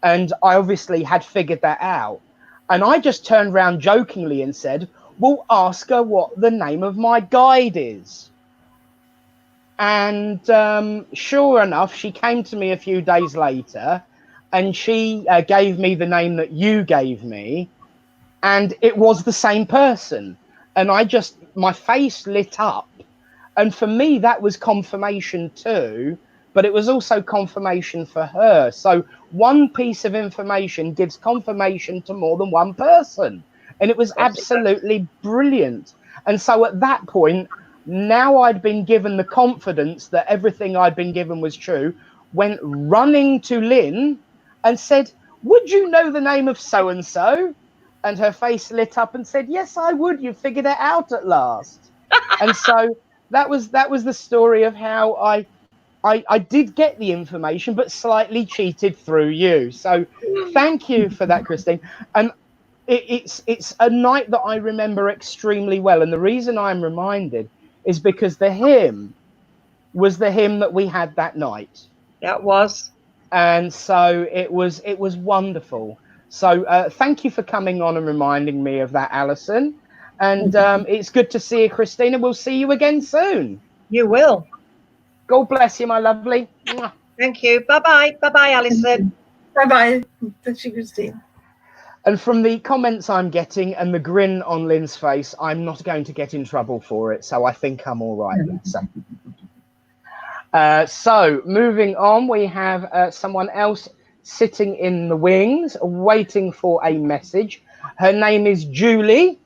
Speaker 1: And I obviously had figured that out. And I just turned around jokingly and said, well, ask her what the name of my guide is. And sure enough, she came to me a few days later, and she gave me the name that you gave me. And it was the same person. And my face lit up. And for me, that was confirmation too, but it was also confirmation for her. So one piece of information gives confirmation to more than one person. And it was absolutely brilliant. And so at that point, now I'd been given the confidence that everything I'd been given was true, went running to Lynn and said, would you know the name of so-and-so? And her face lit up and said, yes, I would. You figured it out at last. And so that was the story of how I did get the information, but slightly cheated through you. So thank you for that, Christine. And it's a night that I remember extremely well. And the reason I'm reminded is because the hymn was the hymn that we had that night.
Speaker 5: That was.
Speaker 1: And so it was wonderful. So thank you for coming on and reminding me of that, Alison. And it's good to see you, Christina. We'll see you again soon.
Speaker 5: You will.
Speaker 1: God bless you, my lovely. Mwah.
Speaker 5: Thank you. Bye-bye. Bye-bye, Alison.
Speaker 2: Bye-bye. Thank you, Christine.
Speaker 1: And from the comments I'm getting and the grin on Lynn's face, I'm not going to get in trouble for it. So I think I'm all right. So moving on, we have someone else sitting in the wings, waiting for a message. Her name is Julie,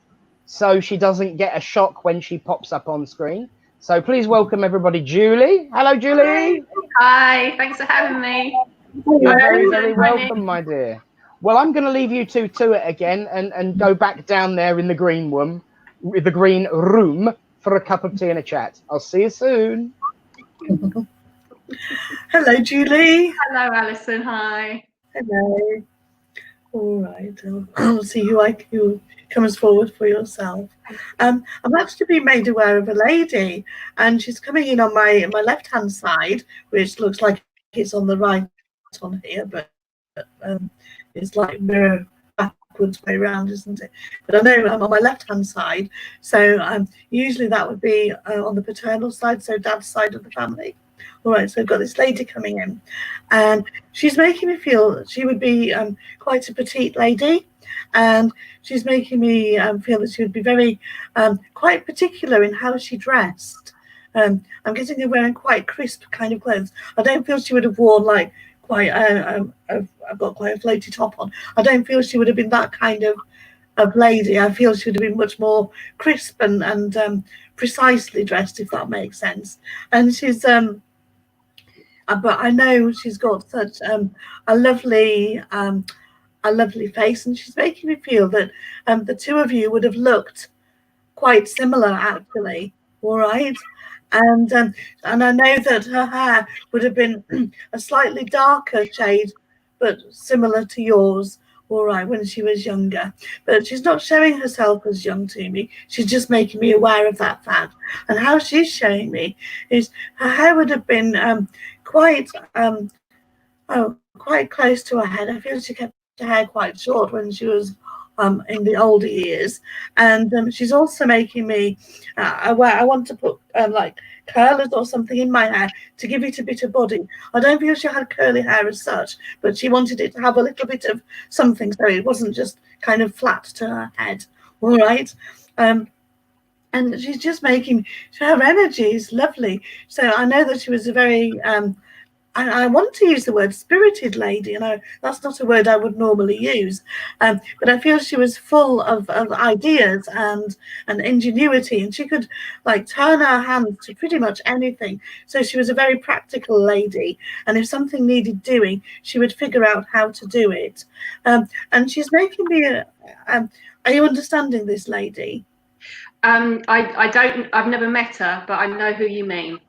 Speaker 1: so she doesn't get a shock when she pops up on screen. So please welcome everybody, Julie. Hello, Julie.
Speaker 6: Hi, thanks for having me.
Speaker 1: You're very, very welcome, my dear. Well, I'm going to leave you two to it again and go back down there in the green room, with the green room, for a cup of tea and a chat. I'll see you soon.
Speaker 2: Hello, Julie.
Speaker 6: Hello, Alison. Hi.
Speaker 2: Hello. All right. I'll see who comes forward for yourself. I'm actually being made aware of a lady, and she's coming in on my left-hand side, which looks like it's on the right on here, but it's like mirror backwards way around, isn't it? But I know I'm on my left-hand side, so usually that would be on the paternal side, so dad's side of the family. All right, so I've got this lady coming in, and she's making me feel that she would be quite a petite lady, and she's making me feel that she would be very quite particular in how she dressed. I'm getting her wearing quite crisp kind of clothes. I don't feel she would have worn like quite I've got quite a floaty top on. I don't feel she would have been that kind of lady. I feel she would have been much more crisp and precisely dressed, if that makes sense. And she's but I know she's got such a lovely face, and she's making me feel that the two of you would have looked quite similar, actually. All right, and I know that her hair would have been a slightly darker shade, but similar to yours. All right, when she was younger, but she's not showing herself as young to me. She's just making me aware of that fact. And how she's showing me is her hair would have been quite close to her head. I feel she kept her hair quite short when she was in the older years. And she's also making me aware. I want to put like curlers or something in my hair to give it a bit of body. I don't feel she had curly hair as such, but she wanted it to have a little bit of something, so it wasn't just kind of flat to her head. All right. And she's just making, her energy is lovely. So I know that she was a very I want to use the word spirited lady, and that's not a word I would normally use, but I feel she was full of ideas and ingenuity, and she could like turn her hand to pretty much anything. So she was a very practical lady, and if something needed doing, she would figure out how to do it. And she's making me are you understanding this lady?
Speaker 6: I don't. I've never met her, but I know who you mean.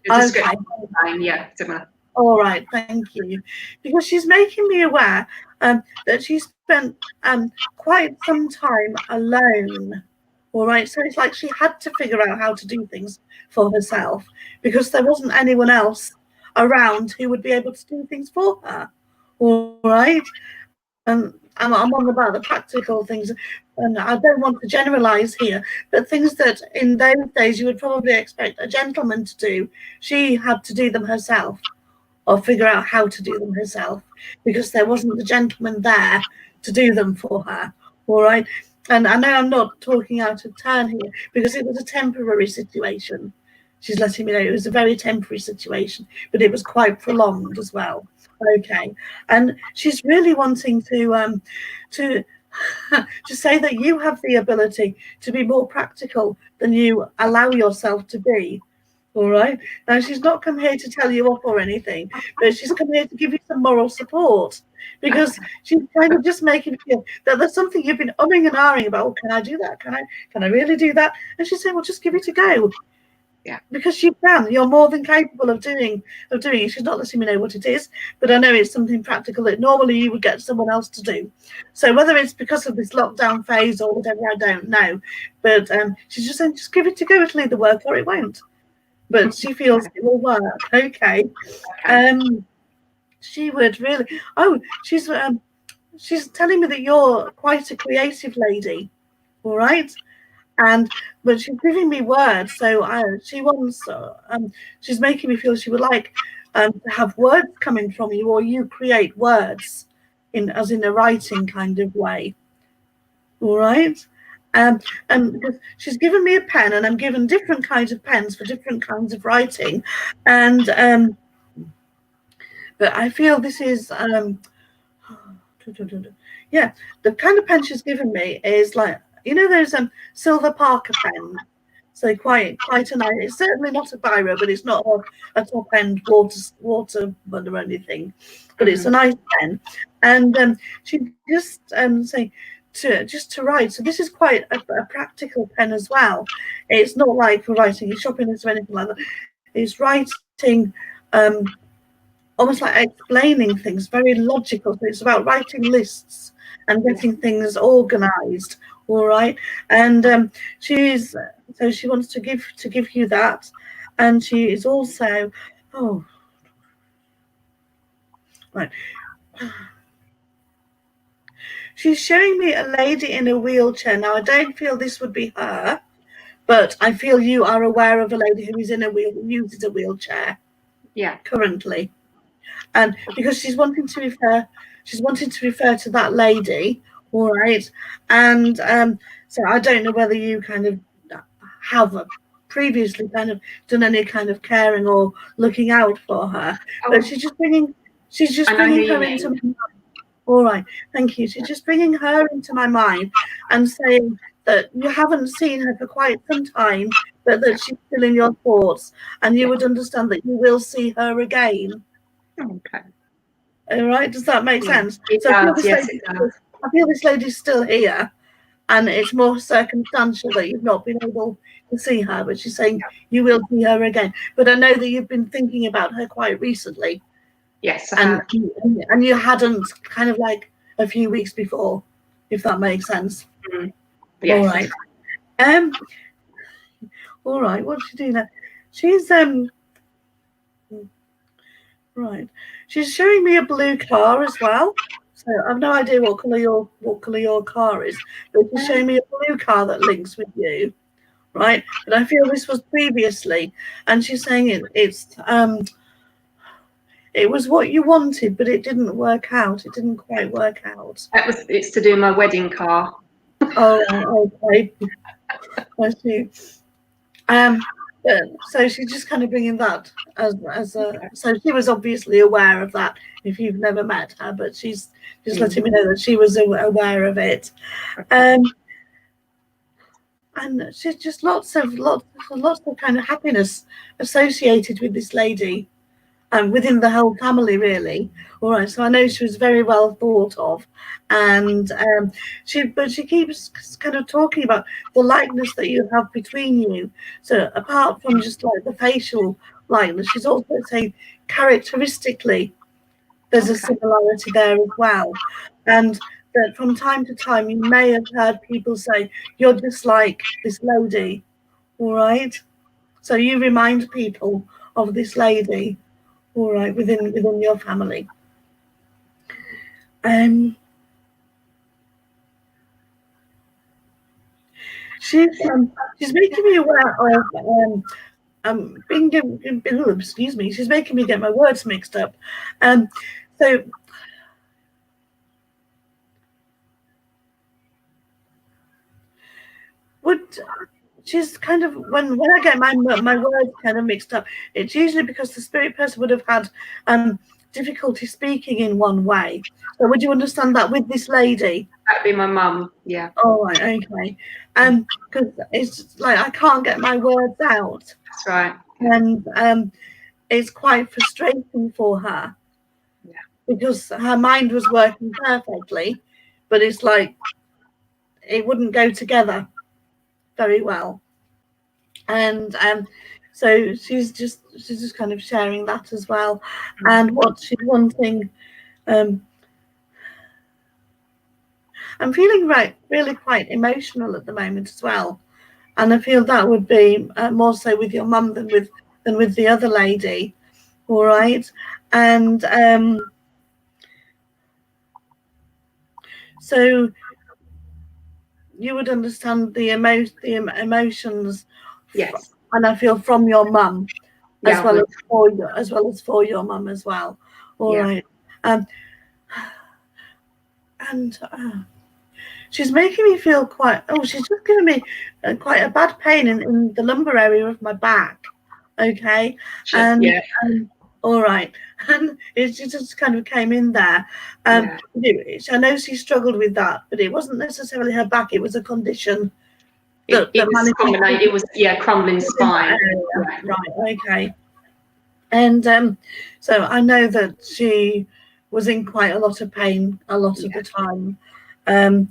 Speaker 2: Okay.
Speaker 6: Yeah, similar.
Speaker 2: All right, thank you. Because she's making me aware that she spent quite some time alone. All right, so it's like she had to figure out how to do things for herself because there wasn't anyone else around who would be able to do things for her. All right, and I'm on about the practical things, and I don't want to generalize here, but things that in those days you would probably expect a gentleman to do, she had to do them herself, or figure out how to do them herself, because there wasn't the gentleman there to do them for her. All right, and I know I'm not talking out of turn here because it was a temporary situation. She's letting me know it was a very temporary situation, but it was quite prolonged as well. Okay, and she's really wanting to say that you have the ability to be more practical than you allow yourself to be. All right. Now, she's not come here to tell you off or anything, but she's come here to give you some moral support, because she's kind of just making it feel that there's something you've been umming and ahhing about. Oh, can I do that? Can I really do that? And she's saying, well, just give it a go. Because you can. You're more than capable of doing it. She's not letting me know what it is, but I know it's something practical that normally you would get someone else to do. So whether it's because of this lockdown phase or whatever, I don't know. But she's just saying, just give it to go. It'll either work or it won't. But she feels it will work. Okay. She would really. Oh, she's telling me that you're quite a creative lady. All right. But she's giving me words, so she wants. She's making me feel she would like to have words coming from you, or you create words as in a writing kind of way. All right, and because she's given me a pen, and I'm given different kinds of pens for different kinds of writing, and but I feel this is yeah, the kind of pen she's given me is like. You know those silver Parker pens, so quite a nice. It's certainly not a biro, but it's not a top end water bud or anything. But it's a nice pen, and she just saying to write. So this is quite a practical pen as well. It's not like for writing in shopping or anything like that. It's writing, almost like explaining things, very logical. So it's about writing lists and getting things organised. All right, and she wants to give you that, and she is also right. She's showing me a lady in a wheelchair. Now I don't feel this would be her, but I feel you are aware of a lady who is uses a wheelchair.
Speaker 6: Yeah.
Speaker 2: Currently, and because she's wanting to refer to that lady. All right, and so I don't know whether you kind of have previously kind of done any kind of caring or looking out for her, but she's just bringing her into my mind. All right, thank you. She's just bringing her into my mind and saying that you haven't seen her for quite some time, but that she's still in your thoughts, and you would understand that you will see her again.
Speaker 6: Okay.
Speaker 2: All right, does that make sense?
Speaker 6: It does, yes, it does.
Speaker 2: I feel this lady's still here, and it's more circumstantial that you've not been able to see her, but she's saying you will see her again. But I know that you've been thinking about her quite recently.
Speaker 6: Yes,
Speaker 2: and you hadn't kind of like a few weeks before, if that makes sense.
Speaker 6: Yes.
Speaker 2: All right. All right, what's she doing now? She's right. She's showing me a blue car as well. So I've no idea what colour your car is, but she's showing me a blue car that links with you, right? But I feel this was previously, and she's saying it was what you wanted, but it didn't work out. It didn't quite work out.
Speaker 6: It's to do my wedding car.
Speaker 2: Oh, okay. I see. So she's just kind of bringing that as a. So she was obviously aware of that. If you've never met her, but she's just letting me know that she was aware of it. And she's just lots of kind of happiness associated with this lady, within the whole family, really. All right, so I know she was very well thought of, and she keeps kind of talking about the likeness that you have between you. So apart from just like the facial likeness, she's also saying characteristically there's a similarity there as well, and that from time to time you may have heard people say you're just like this lady. All right, so you remind people of this lady. All right, within your family. She's making me aware of excuse me. She's making me get my words mixed up. So she's kind of when I get my words kind of mixed up, it's usually because the spirit person would have had difficulty speaking in one way. So would you understand that with this lady?
Speaker 6: That'd be my mum. Yeah.
Speaker 2: Oh, right, okay. Because it's like I can't get my words out.
Speaker 6: That's right.
Speaker 2: And it's quite frustrating for her.
Speaker 6: Yeah.
Speaker 2: Because her mind was working perfectly, but it's like it wouldn't go together very well. And So she's just kind of sharing that as well, and what she's wanting. I'm feeling really quite emotional at the moment as well, and I feel that would be more so with your mum than with the other lady. All right, and so you would understand the emotions.
Speaker 6: Yes.
Speaker 2: And I feel from your mum,
Speaker 6: Yeah,
Speaker 2: as well as for your mum as well. All right. And she's making me feel she's just giving me quite a bad pain in the lumbar area of my back. Okay. All right. And it just kind of came in there. I know she struggled with that, but it wasn't necessarily her back. It was a condition.
Speaker 6: It was crumbling spine.
Speaker 2: Right. Okay. And so I know that she was in quite a lot of pain a lot of the time. And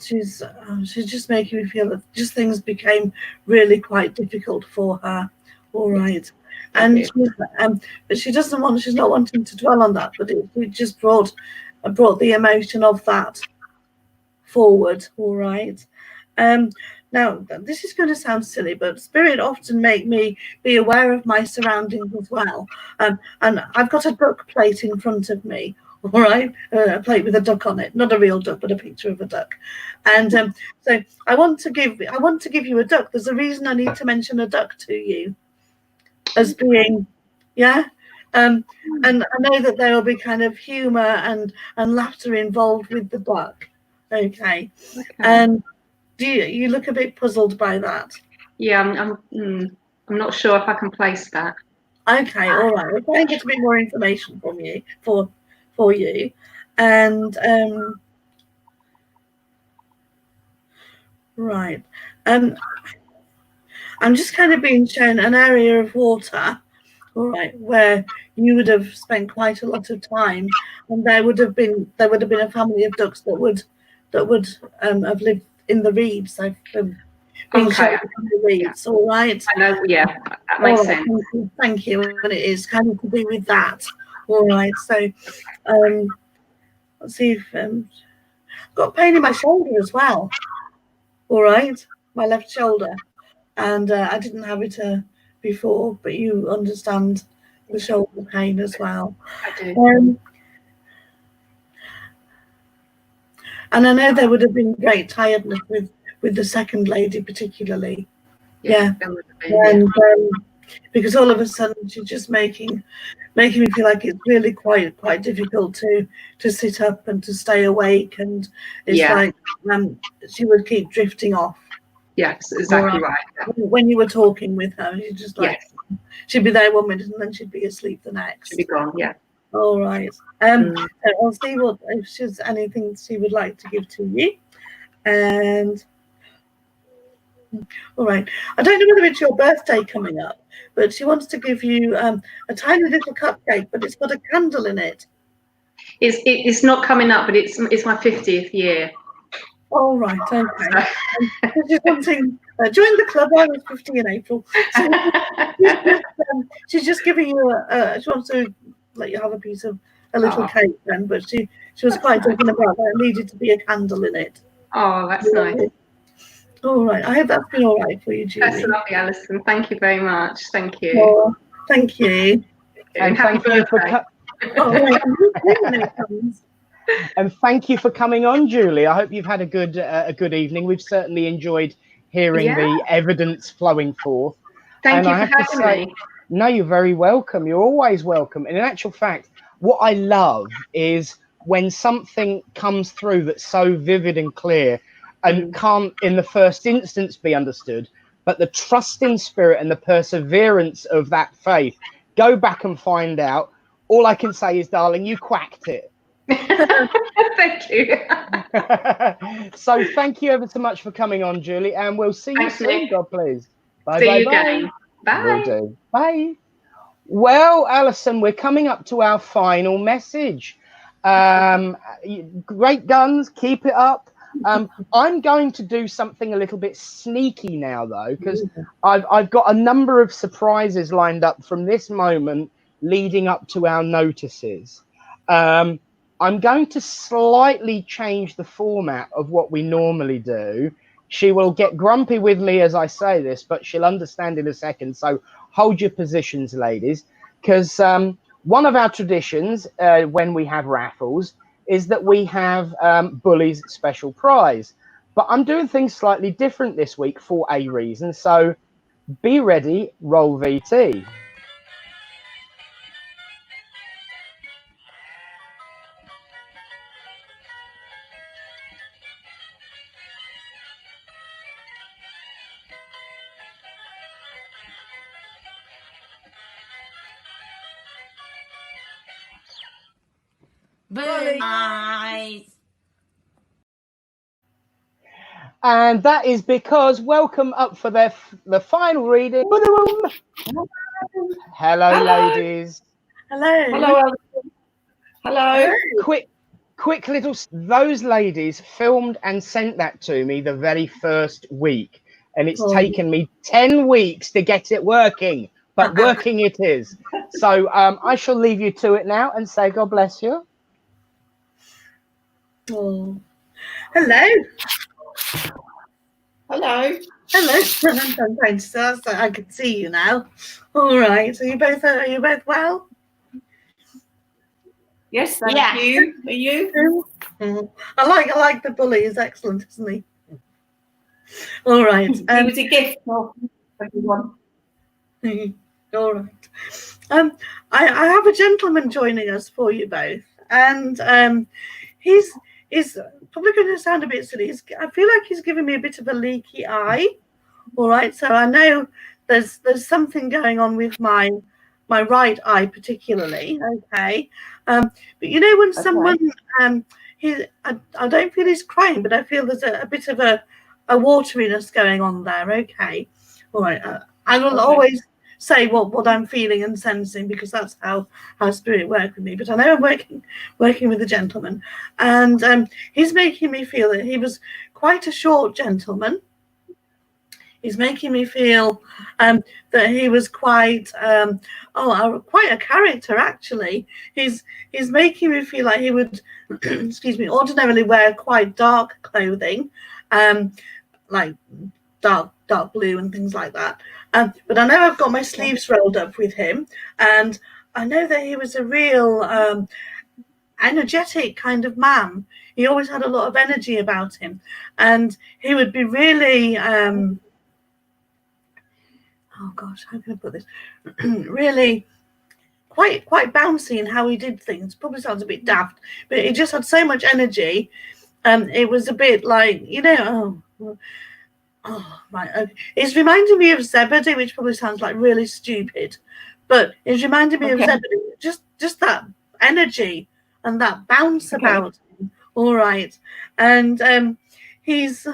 Speaker 2: she's just making me feel that just things became really quite difficult for her. All right. And but she's not wanting to dwell on that, but it just brought the emotion of that forward. All right. Now this is going to sound silly, but spirit often make me be aware of my surroundings as well. And I've got a duck plate in front of me. All right, a plate with a duck on it, not a real duck, but a picture of a duck. And so I want to give you a duck. There's a reason I need to mention a duck to you as being, and I know that there will be kind of humour and laughter involved with the duck. Okay. And you look a bit puzzled by that?
Speaker 6: Yeah, I'm not sure if I can place that.
Speaker 2: Okay, all right. We're trying to get a bit more information from you for you, and right. I'm just kind of being shown an area of water, all right, where you would have spent quite a lot of time, and there would have been a family of ducks that would have lived in the reeds. They've been shown in the reeds, all right.
Speaker 6: I know, that makes sense.
Speaker 2: Thank you. And it is kind of to do with that. All right. So, let's see if I've got pain in my shoulder as well. All right, my left shoulder, and I didn't have it before, but you understand the shoulder pain as well.
Speaker 6: I do.
Speaker 2: And I know there would have been great tiredness with the second lady particularly. Yeah. And because all of a sudden she's just making me feel like it's really quite difficult to sit up and to stay awake, and it's like she would keep drifting off.
Speaker 6: Yes, exactly right.
Speaker 2: When you were talking with her, you just she'd be there 1 minute and then she'd be asleep the next.
Speaker 6: She'd be gone. Yeah.
Speaker 2: All right. So I'll see if she's anything she would like to give to you. And all right. I don't know whether it's your birthday coming up, but she wants to give you a tiny little cupcake, but it's got a candle in it.
Speaker 6: It's not coming up, but it's my 50th year.
Speaker 2: All right. Okay. She's wanting join the club. I was 50 in April. So she's just giving you she wants to let you have a little cake then, but she was quite talking about that. It needed to be a candle in it.
Speaker 6: Oh, that's nice.
Speaker 2: All right. I hope that's been all right for you, Julie.
Speaker 6: That's lovely, Alison. Thank you very much. Thank you.
Speaker 2: Oh, thank you.
Speaker 1: And thank you for and thank you for coming on, Julie. I hope you've had a good evening. We've certainly enjoyed hearing the evidence flowing forth.
Speaker 6: Thank you for having me.
Speaker 1: No, you're very welcome. You're always welcome. And in actual fact, what I love is when something comes through that's so vivid and clear and can't in the first instance be understood, but the trust in spirit and the perseverance of that faith. Go back and find out. All I can say is, darling, you quacked it.
Speaker 6: Thank you.
Speaker 1: So thank you ever so much for coming on, Julie, and we'll see you soon, God please. Bye.
Speaker 6: See you again. Bye.
Speaker 1: Will do. Bye. Well, Alison, we're coming up to our final message. Great guns, keep it up. I'm going to do something a little bit sneaky now, though, because I've got a number of surprises lined up from this moment leading up to our notices. I'm going to slightly change the format of what we normally do. She will get grumpy with me as I say this, but she'll understand in a second. So hold your positions, ladies, because one of our traditions when we have raffles is that we have Bully's special prize. But I'm doing things slightly different this week for a reason. So be ready, roll VT.
Speaker 7: Nice.
Speaker 1: And that is because welcome up for the final reading. Hello, ladies.
Speaker 2: Hello.
Speaker 6: Hello, Alison. Hello.
Speaker 1: Quick little. Those ladies filmed and sent that to me the very first week, and it's taken me 10 weeks to get it working, but working it is. So I shall leave you to it now and say God bless you.
Speaker 2: Oh. Hello.
Speaker 6: Hello.
Speaker 2: Hello. I'm trying to start so I can see you now. All right. Are you both well?
Speaker 6: Yes, thank you. Are you?
Speaker 2: I like the bully. He's excellent, isn't he? All right.
Speaker 6: He was a gift for everyone.
Speaker 2: All right. I have a gentleman joining us for you both, and he's probably going to sound a bit silly. I feel like he's giving me a bit of a leaky eye. All right, so I know there's something going on with my right eye particularly. Okay, but you know when someone I don't feel he's crying, but I feel there's a bit of a wateriness going on there. Okay, all right. I will always say what I'm feeling and sensing, because that's how spirit works with me. But I know I'm working with a gentleman, and he's making me feel that he was quite a short gentleman. He's making me feel that he was quite a character, actually. He's making me feel like he would ordinarily wear quite dark clothing, like dark blue and things like that. But I know I've got my sleeves rolled up with him, and I know that he was a real energetic kind of man. He always had a lot of energy about him, and he would be really oh gosh, how can I put this? Really quite bouncy in how he did things. Probably sounds a bit daft, but he just had so much energy. It was a bit like, right. Okay. It's reminding me of Zebedee, which probably sounds like really stupid, but it's reminding me of Zebedee. Just that energy and that bounce about him. All right, and he's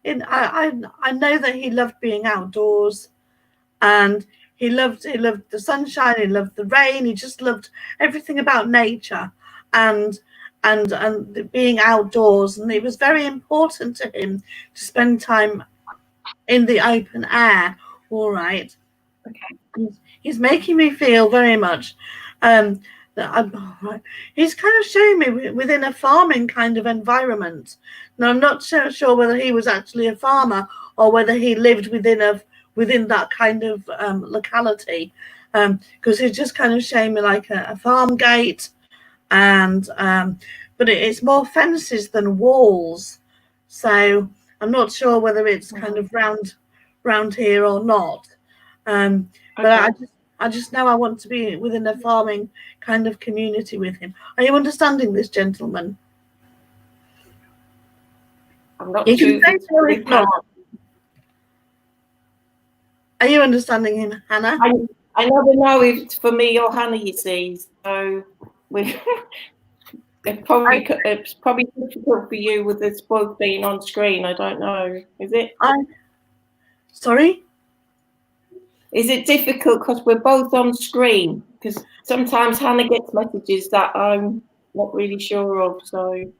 Speaker 2: I know that he loved being outdoors, and he loved the sunshine, he loved the rain, he just loved everything about nature and being outdoors. And it was very important to him to spend time in the open air. All right. Okay. He's making me feel very much that he's kind of showing me within a farming kind of environment. Now, I'm not so sure whether he was actually a farmer or whether he lived within that kind of locality, because he's just kind of showing me like a farm gate, and but it's more fences than walls. So I'm not sure whether it's kind of round here or not. But I just know I want to be within a farming kind of community with him. Are you understanding this, gentleman?
Speaker 6: I'm not
Speaker 2: You
Speaker 6: too.
Speaker 2: can say so if not. Are you understanding him, Hannah?
Speaker 6: I never know if it's for me or Hannah, you see. So it's probably difficult for you with us both being on screen. I don't know. Is it?
Speaker 2: Sorry?
Speaker 6: Is it difficult because we're both on screen? Because sometimes Hannah gets messages that I'm not really sure of. So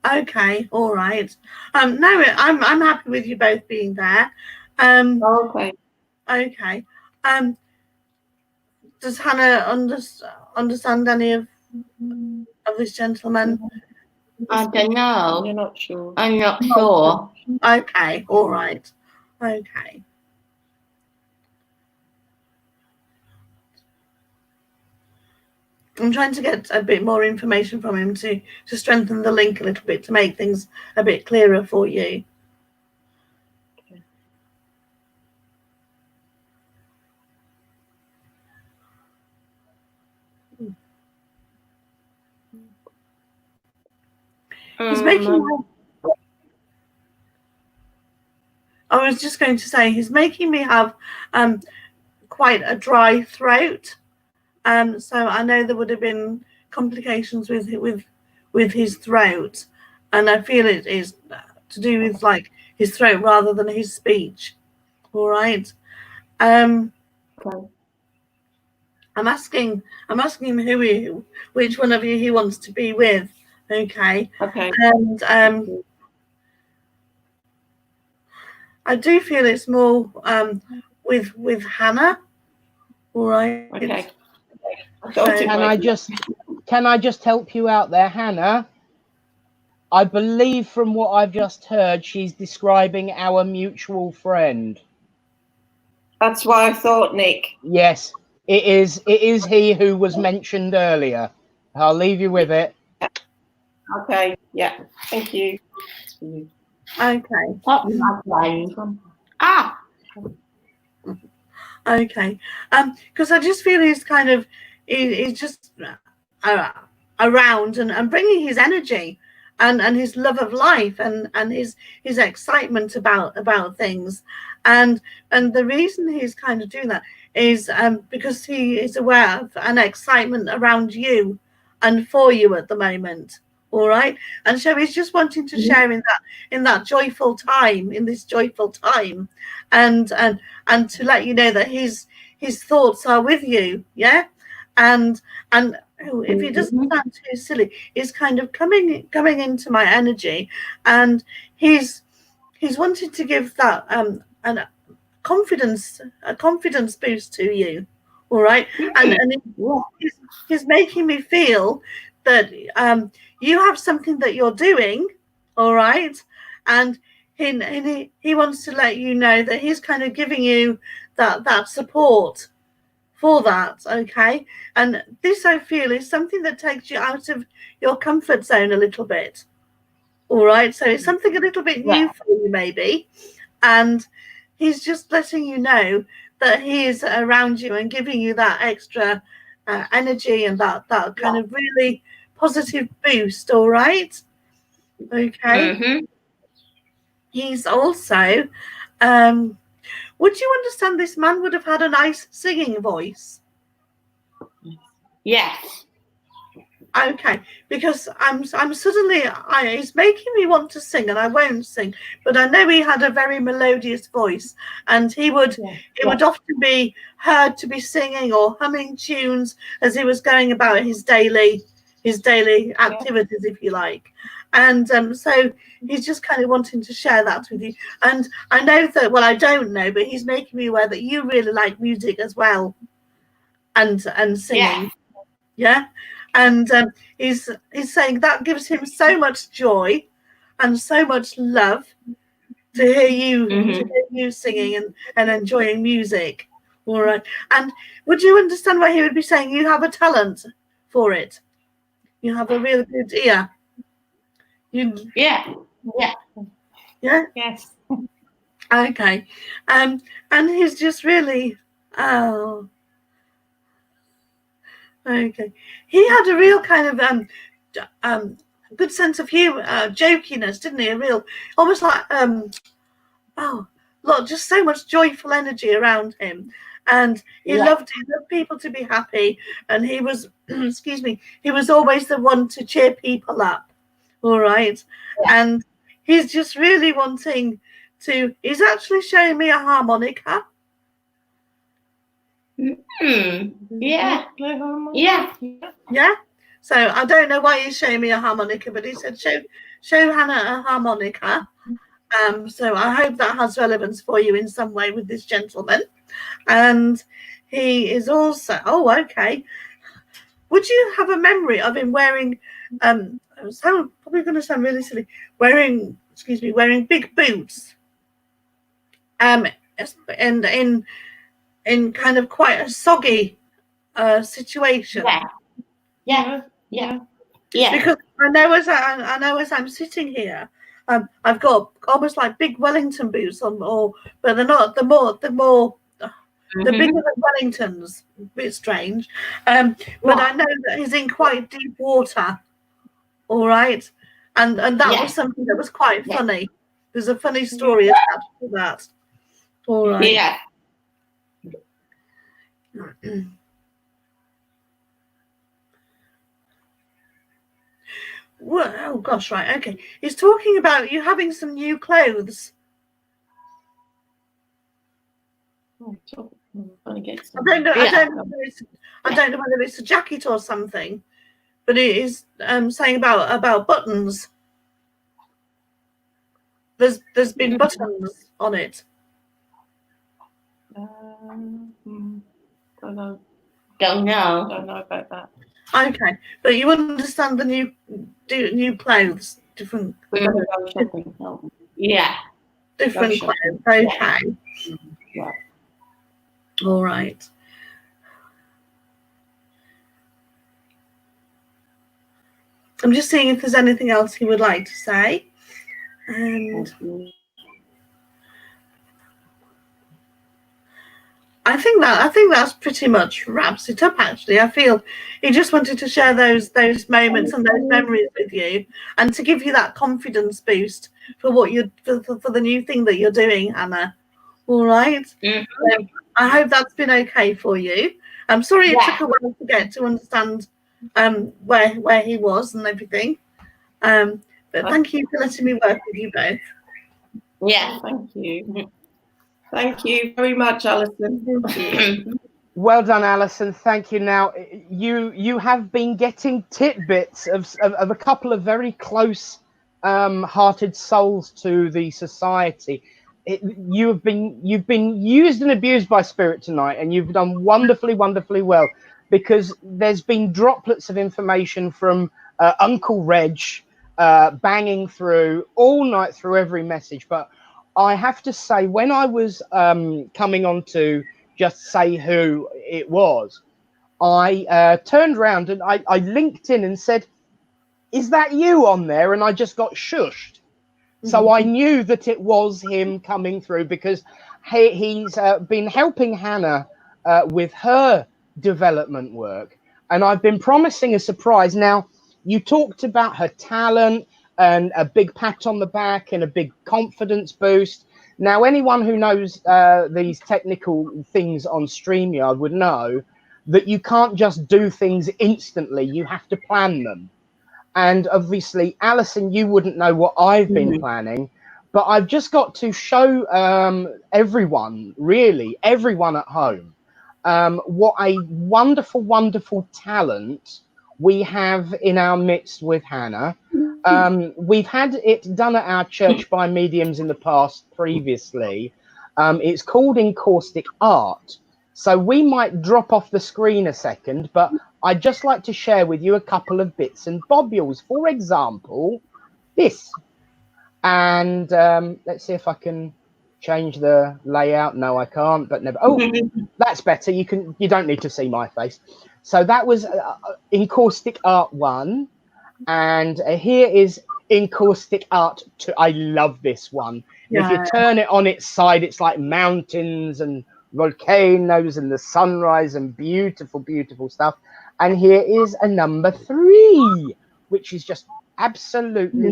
Speaker 2: Okay, all right. No, I'm happy with you both being there.
Speaker 6: Okay.
Speaker 2: Okay. Does Hannah understand any of this gentleman?
Speaker 7: I don't know.
Speaker 6: You're not sure.
Speaker 7: I'm not sure.
Speaker 2: Okay, all right. Okay. I'm trying to get a bit more information from him to strengthen the link a little bit, to make things a bit clearer for you. He's making. I was just going to say he's making me have quite a dry throat. So I know there would have been complications with his throat, and I feel it is to do with like his throat rather than his speech. All right.
Speaker 6: Okay.
Speaker 2: I'm asking him which one of you he wants to be with. Okay.
Speaker 6: Okay.
Speaker 2: And I do feel it's more with Hannah. All right.
Speaker 6: Okay.
Speaker 1: Can I just help you out there, Hannah? I believe from what I've just heard, she's describing our mutual friend.
Speaker 6: That's what I thought, Nick.
Speaker 1: Yes, it is. It is he who was mentioned earlier. I'll leave you with it.
Speaker 6: Okay. Yeah. Thank you.
Speaker 2: Okay.
Speaker 7: Ah.
Speaker 2: Okay. Because I just feel he's kind of he's just around and bringing his energy and his love of life and his excitement about things, and the reason he's kind of doing that is because he is aware of an excitement around you and for you at the moment. All right, and so he's just wanting to share in that joyful time, in this joyful time, and to let you know that his thoughts are with you. Yeah, and if he doesn't sound too silly, he's kind of coming into my energy, and he's wanted to give that a confidence boost to you. All right, and he's making me feel that you have something that you're doing, all right, and he wants to let you know that he's kind of giving you that support for that, okay? And this, I feel, is something that takes you out of your comfort zone a little bit, all right? So it's something a little bit new for you, maybe, and he's just letting you know that he is around you and giving you that extra energy and that kind of really positive boost, all right? Okay. He's also would you understand this man would have had a nice singing voice?
Speaker 7: Yes.
Speaker 2: Okay, because I'm suddenly it's making me want to sing, and I won't sing, but I know he had a very melodious voice, and he would would often be heard to be singing or humming tunes as he was going about his daily activities, if you like. And so he's just kind of wanting to share that with you. And I know that, well, I don't know, but he's making me aware that you really like music as well, and singing. Yeah. And he's saying that gives him so much joy and so much love to hear you singing and enjoying music. All right. And would you understand why he would be saying you have a talent for it? You have a really good ear.
Speaker 7: Yeah.
Speaker 6: Yes.
Speaker 2: Okay. And he's just really okay. He had a real kind of good sense of humor, jokiness, didn't he? A real, almost like just so much joyful energy around him, and he loved people to be happy, and he was, excuse me, he was always the one to cheer people up. All right, and he's just really wanting to. He's actually showing me a harmonica.
Speaker 7: Yeah.
Speaker 2: So I don't know why he's showing me a harmonica, but he said show Hannah a harmonica. So I hope that has relevance for you in some way with this gentleman. And he is also, oh, okay. Would you have a memory of him wearing, probably going to sound really silly, wearing big boots, and in kind of quite a soggy situation?
Speaker 7: Yeah.
Speaker 2: Because I know as I'm sitting here, I've got almost like big Wellington boots on, but they're not. The bigger than Wellingtons, a bit strange. But I know that he's in quite deep water. All right, and that was something that was quite funny. There's a funny story attached to that. All right.
Speaker 7: Yeah.
Speaker 2: Well, oh gosh, right, okay. He's talking about you having some new clothes.
Speaker 6: I don't
Speaker 2: know. I don't know whether it's a jacket or something, but it is saying about buttons. There's been buttons on it.
Speaker 6: Don't know.
Speaker 7: Don't know.
Speaker 6: Don't know about that.
Speaker 2: Okay, but you understand the new clothes, different.
Speaker 7: Yeah.
Speaker 2: Different clothes. Okay.
Speaker 6: Yeah.
Speaker 2: All right. I'm just seeing if there's anything else he would like to say, and I think that's pretty much wraps it up. Actually, I feel he just wanted to share those moments and those memories with you, and to give you that confidence boost for what you're for the new thing that you're doing, Hannah. All right.
Speaker 7: Mm-hmm.
Speaker 2: I hope that's been okay for you. I'm sorry it took a while to get to understand where he was and everything. But thank you for letting me work with you both.
Speaker 7: Yeah.
Speaker 6: Thank you. Thank you very much, Alison.
Speaker 1: Well done, Alison. Thank you. Now, you have been getting tidbits of a couple of very close hearted souls to the society. You've been used and abused by spirit tonight, and you've done wonderfully well, because there's been droplets of information from Uncle Reg banging through all night through every message. But I have to say, when I was coming on to just say who it was, I turned around and I linked in and said, "Is that you on there?" And I just got shushed. So I knew that it was him coming through, because he's been helping Hannah with her development work. And I've been promising a surprise. Now, you talked about her talent and a big pat on the back and a big confidence boost. Now, anyone who knows these technical things on StreamYard would know that you can't just do things instantly. You have to plan them. And obviously, Alison, you wouldn't know what I've been planning, but I've just got to show everyone, really, everyone at home, what a wonderful talent we have in our midst with Hannah. We've had it done at our church by mediums in the past previously. It's called encaustic art. So we might drop off the screen a second, but I'd just like to share with you a couple of bits and bobules. For example, this. And let's see if I can change the layout. No, I can't, but never. Oh, that's better. You don't need to see my face. So that was encaustic art 1. And here is encaustic art 2. I love this one. Yeah. If you turn it on its side, it's like mountains and volcanoes and the sunrise and beautiful stuff. And here is a number 3, which is just absolutely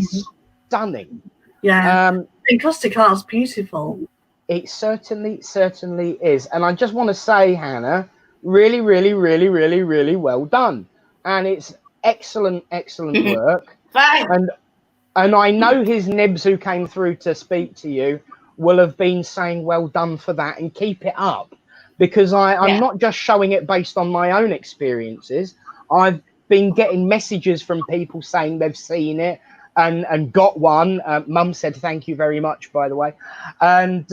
Speaker 1: stunning.
Speaker 2: Yeah, encaustic art's beautiful.
Speaker 1: It certainly is. And I just want to say, Hannah, really well done. And it's excellent work.
Speaker 7: Thanks.
Speaker 1: And I know his nibs who came through to speak to you will have been saying well done for that, and keep it up, because I'm not just showing it based on my own experiences. I've been getting messages from people saying they've seen it, and got one. Mum said thank you very much, by the way. And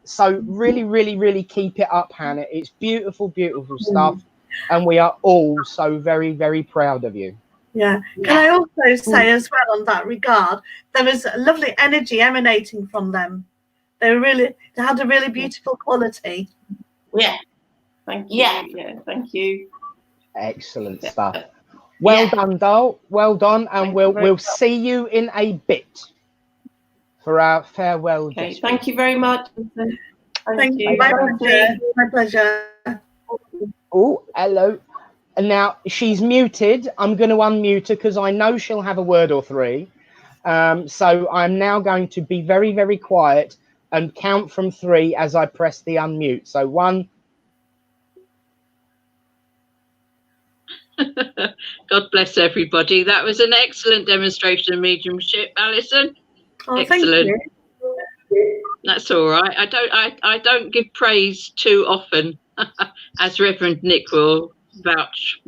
Speaker 1: so really keep it up, Hannah. It's beautiful stuff, and we are all so very proud of you.
Speaker 2: Yeah. Can I also say as well on that regard, there was a lovely energy emanating from them. They had a really beautiful quality.
Speaker 7: Yeah.
Speaker 6: Thank you. Yeah, thank you.
Speaker 1: Excellent stuff. Well done, Dale. Well done, and we'll see you in a bit for our farewell.
Speaker 6: Okay, thank you very much.
Speaker 2: Thank you. My pleasure. My pleasure.
Speaker 1: Oh, hello. And now she's muted. I'm going to unmute her because I know she'll have a word or three. So I'm now going to be very quiet and count from 3 as I press the unmute. So 1.
Speaker 3: God bless everybody. That was an excellent demonstration of mediumship, Alison.
Speaker 2: Oh,
Speaker 3: excellent.
Speaker 2: Thank you.
Speaker 3: That's all right. I don't give praise too often, as Reverend Nick will vouch.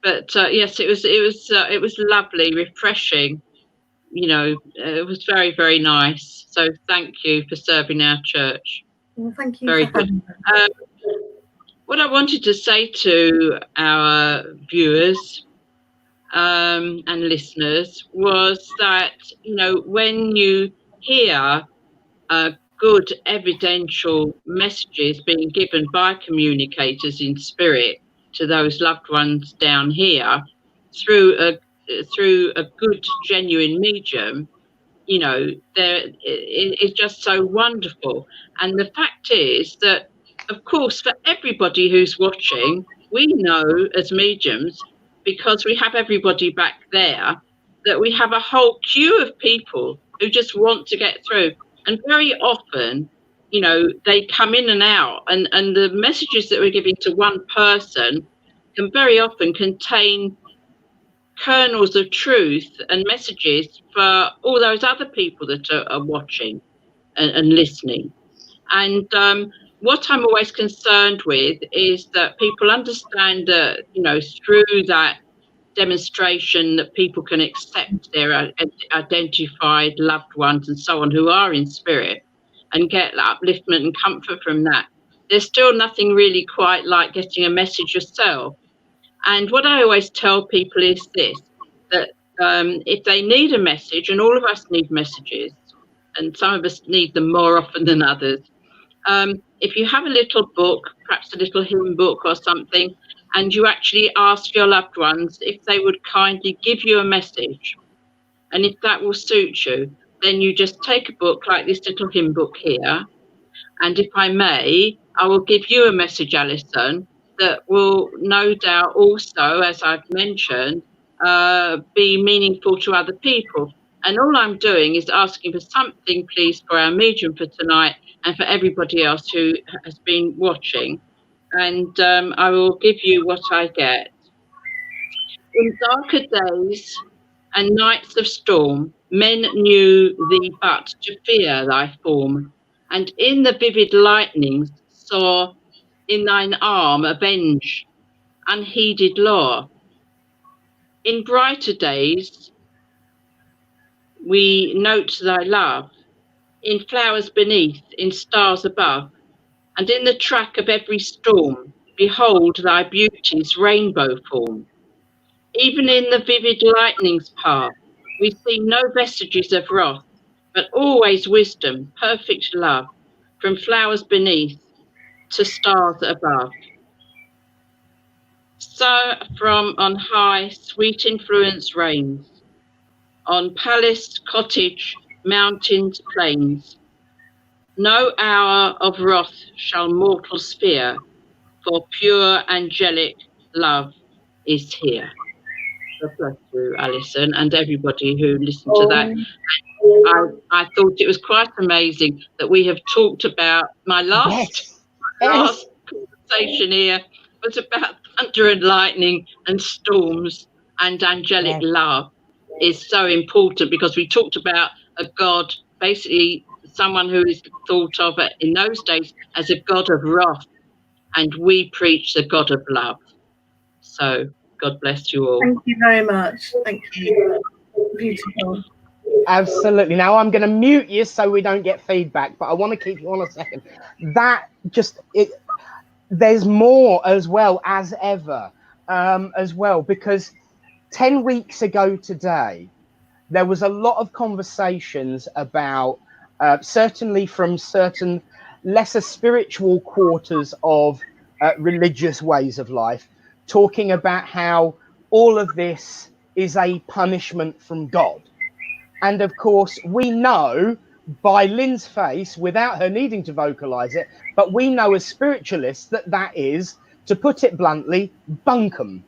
Speaker 3: But yes, it was lovely, refreshing. You know, it was very nice. So thank you for serving our church.
Speaker 2: Well, thank you.
Speaker 3: Very good. What I wanted to say to our viewers and listeners was that, you know, when you hear good evidential messages being given by communicators in spirit to those loved ones down here through a good, genuine medium, you know, it's just so wonderful. And the fact is that, of course, for everybody who's watching, we know as mediums, because we have everybody back there, that we have a whole queue of people who just want to get through. And very often, you know, they come in and out, and the messages that we're giving to one person can very often contain kernels of truth and messages for all those other people that are watching and listening. And what I'm always concerned with is that people understand that, you know, through that demonstration that people can accept their identified loved ones and so on who are in spirit and get upliftment and comfort from that. There's still nothing really quite like getting a message yourself. And what I always tell people is this, that if they need a message, and all of us need messages, and some of us need them more often than others, if you have a little book, perhaps a little hymn book or something, and you actually ask your loved ones if they would kindly give you a message, and if that will suit you, then you just take a book like this little hymn book here, and if I may, I will give you a message, Alison, that will no doubt also, as I've mentioned, be meaningful to other people. And all I'm doing is asking for something, please, for our medium for tonight and for everybody else who has been watching. And I will give you what I get. In darker days and nights of storm, men knew thee but to fear thy form, and in the vivid lightnings saw in thine arm avenge unheeded law. In brighter days we note thy love, in flowers beneath, in stars above, and in the track of every storm behold thy beauty's rainbow form. Even in the vivid lightning's path we see no vestiges of wrath, but always wisdom, perfect love, from flowers beneath to stars above. So from on high sweet influence reigns, on palace, cottage, mountains, plains. No hour of wrath shall mortals fear, for pure angelic love is here. God bless you, Alison, and everybody who listened to that. I thought it was quite amazing that we have talked about my last conversation here was about thunder and lightning and storms, and angelic love is so important, because we talked about a God, basically someone who is thought of in those days as a God of wrath, and we preach the God of love. So God bless you all.
Speaker 2: Thank you very much. Thank you. Beautiful.
Speaker 1: Absolutely. Now I'm going to mute you so we don't get feedback, but I want to keep you on a second. There's more as well as ever, because 10 weeks ago today, there was a lot of conversations about, certainly from certain lesser spiritual quarters of religious ways of life, talking about how all of this is a punishment from God. And of course, we know by Lynn's face, without her needing to vocalize it, but we know as spiritualists that is, to put it bluntly, bunkum.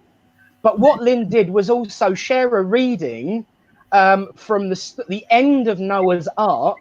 Speaker 1: But what Lynn did was also share a reading from the end of Noah's Ark,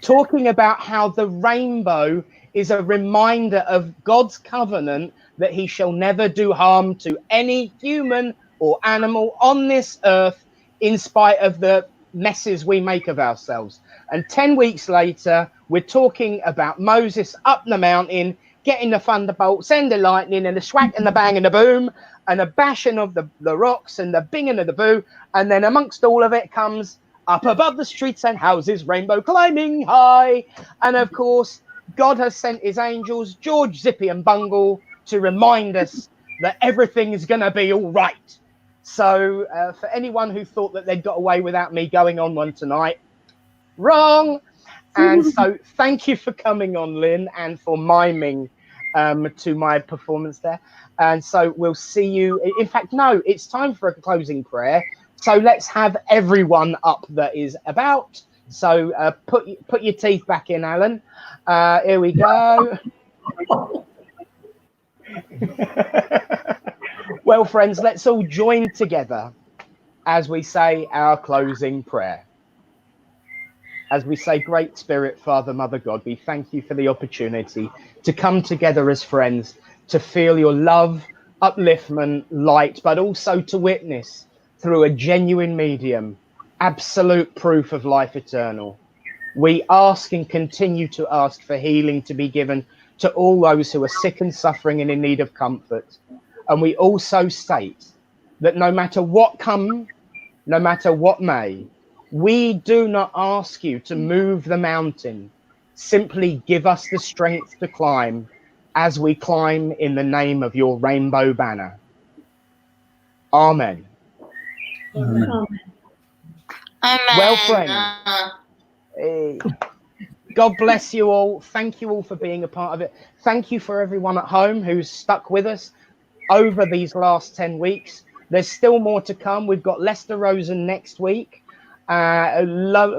Speaker 1: talking about how the rainbow is a reminder of God's covenant that he shall never do harm to any human or animal on this earth, in spite of the messes we make of ourselves. And 10 weeks later, we're talking about Moses up the mountain, getting the thunderbolt, sending lightning, and the swack and the bang and the boom, and a bashing of the rocks and the binging of the boo. And then amongst all of it comes up above the streets and houses, rainbow climbing high. And of course, God has sent his angels, George, Zippy and Bungle, to remind us that everything is going to be all right. So for anyone who thought that they'd got away without me going on one tonight, wrong. And so thank you for coming on, Lynn, and for miming to my performance there. And so we'll see you. In fact, no, it's time for a closing prayer. So let's have everyone up that is about. So put your teeth back in, Alan. Here we go. Well, friends, let's all join together as we say our closing prayer. As we say, Great Spirit, Father, Mother, God, we thank you for the opportunity to come together as friends, to feel your love, upliftment, light, but also to witness through a genuine medium, absolute proof of life eternal. We ask and continue to ask for healing to be given to all those who are sick and suffering and in need of comfort. And we also state that no matter what come, no matter what may, we do not ask you to move the mountain. Simply give us the strength to climb as we climb in the name of your rainbow banner. Amen.
Speaker 2: Amen.
Speaker 7: Amen.
Speaker 1: Well, friends, God bless you all. Thank you all for being a part of it. Thank you for everyone at home who's stuck with us over these last 10 weeks. There's still more to come. We've got Lester Rosen next week, a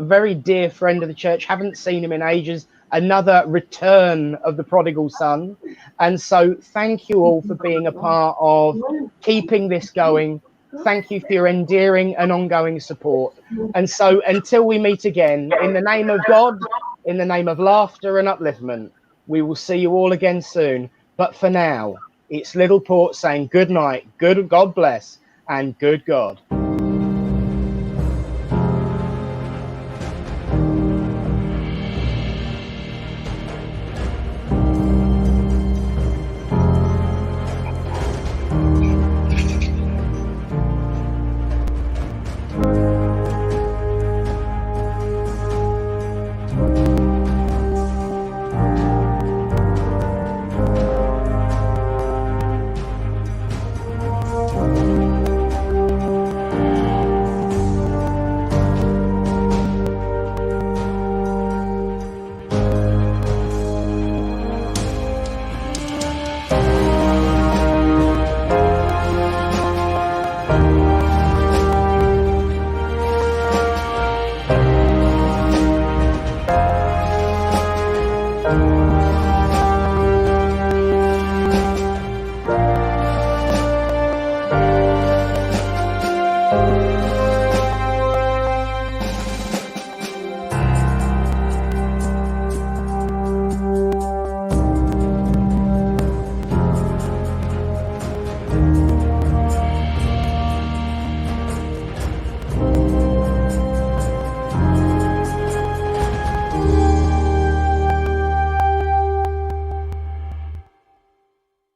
Speaker 1: very dear friend of the church. Haven't seen him in ages. Another return of the prodigal son. And so thank you all for being a part of keeping this going. Thank you for your endearing and ongoing support. And so until we meet again, in the name of God, in the name of laughter and upliftment, we will see you all again soon. But for now, it's Littleport saying good night, good God bless, and good God.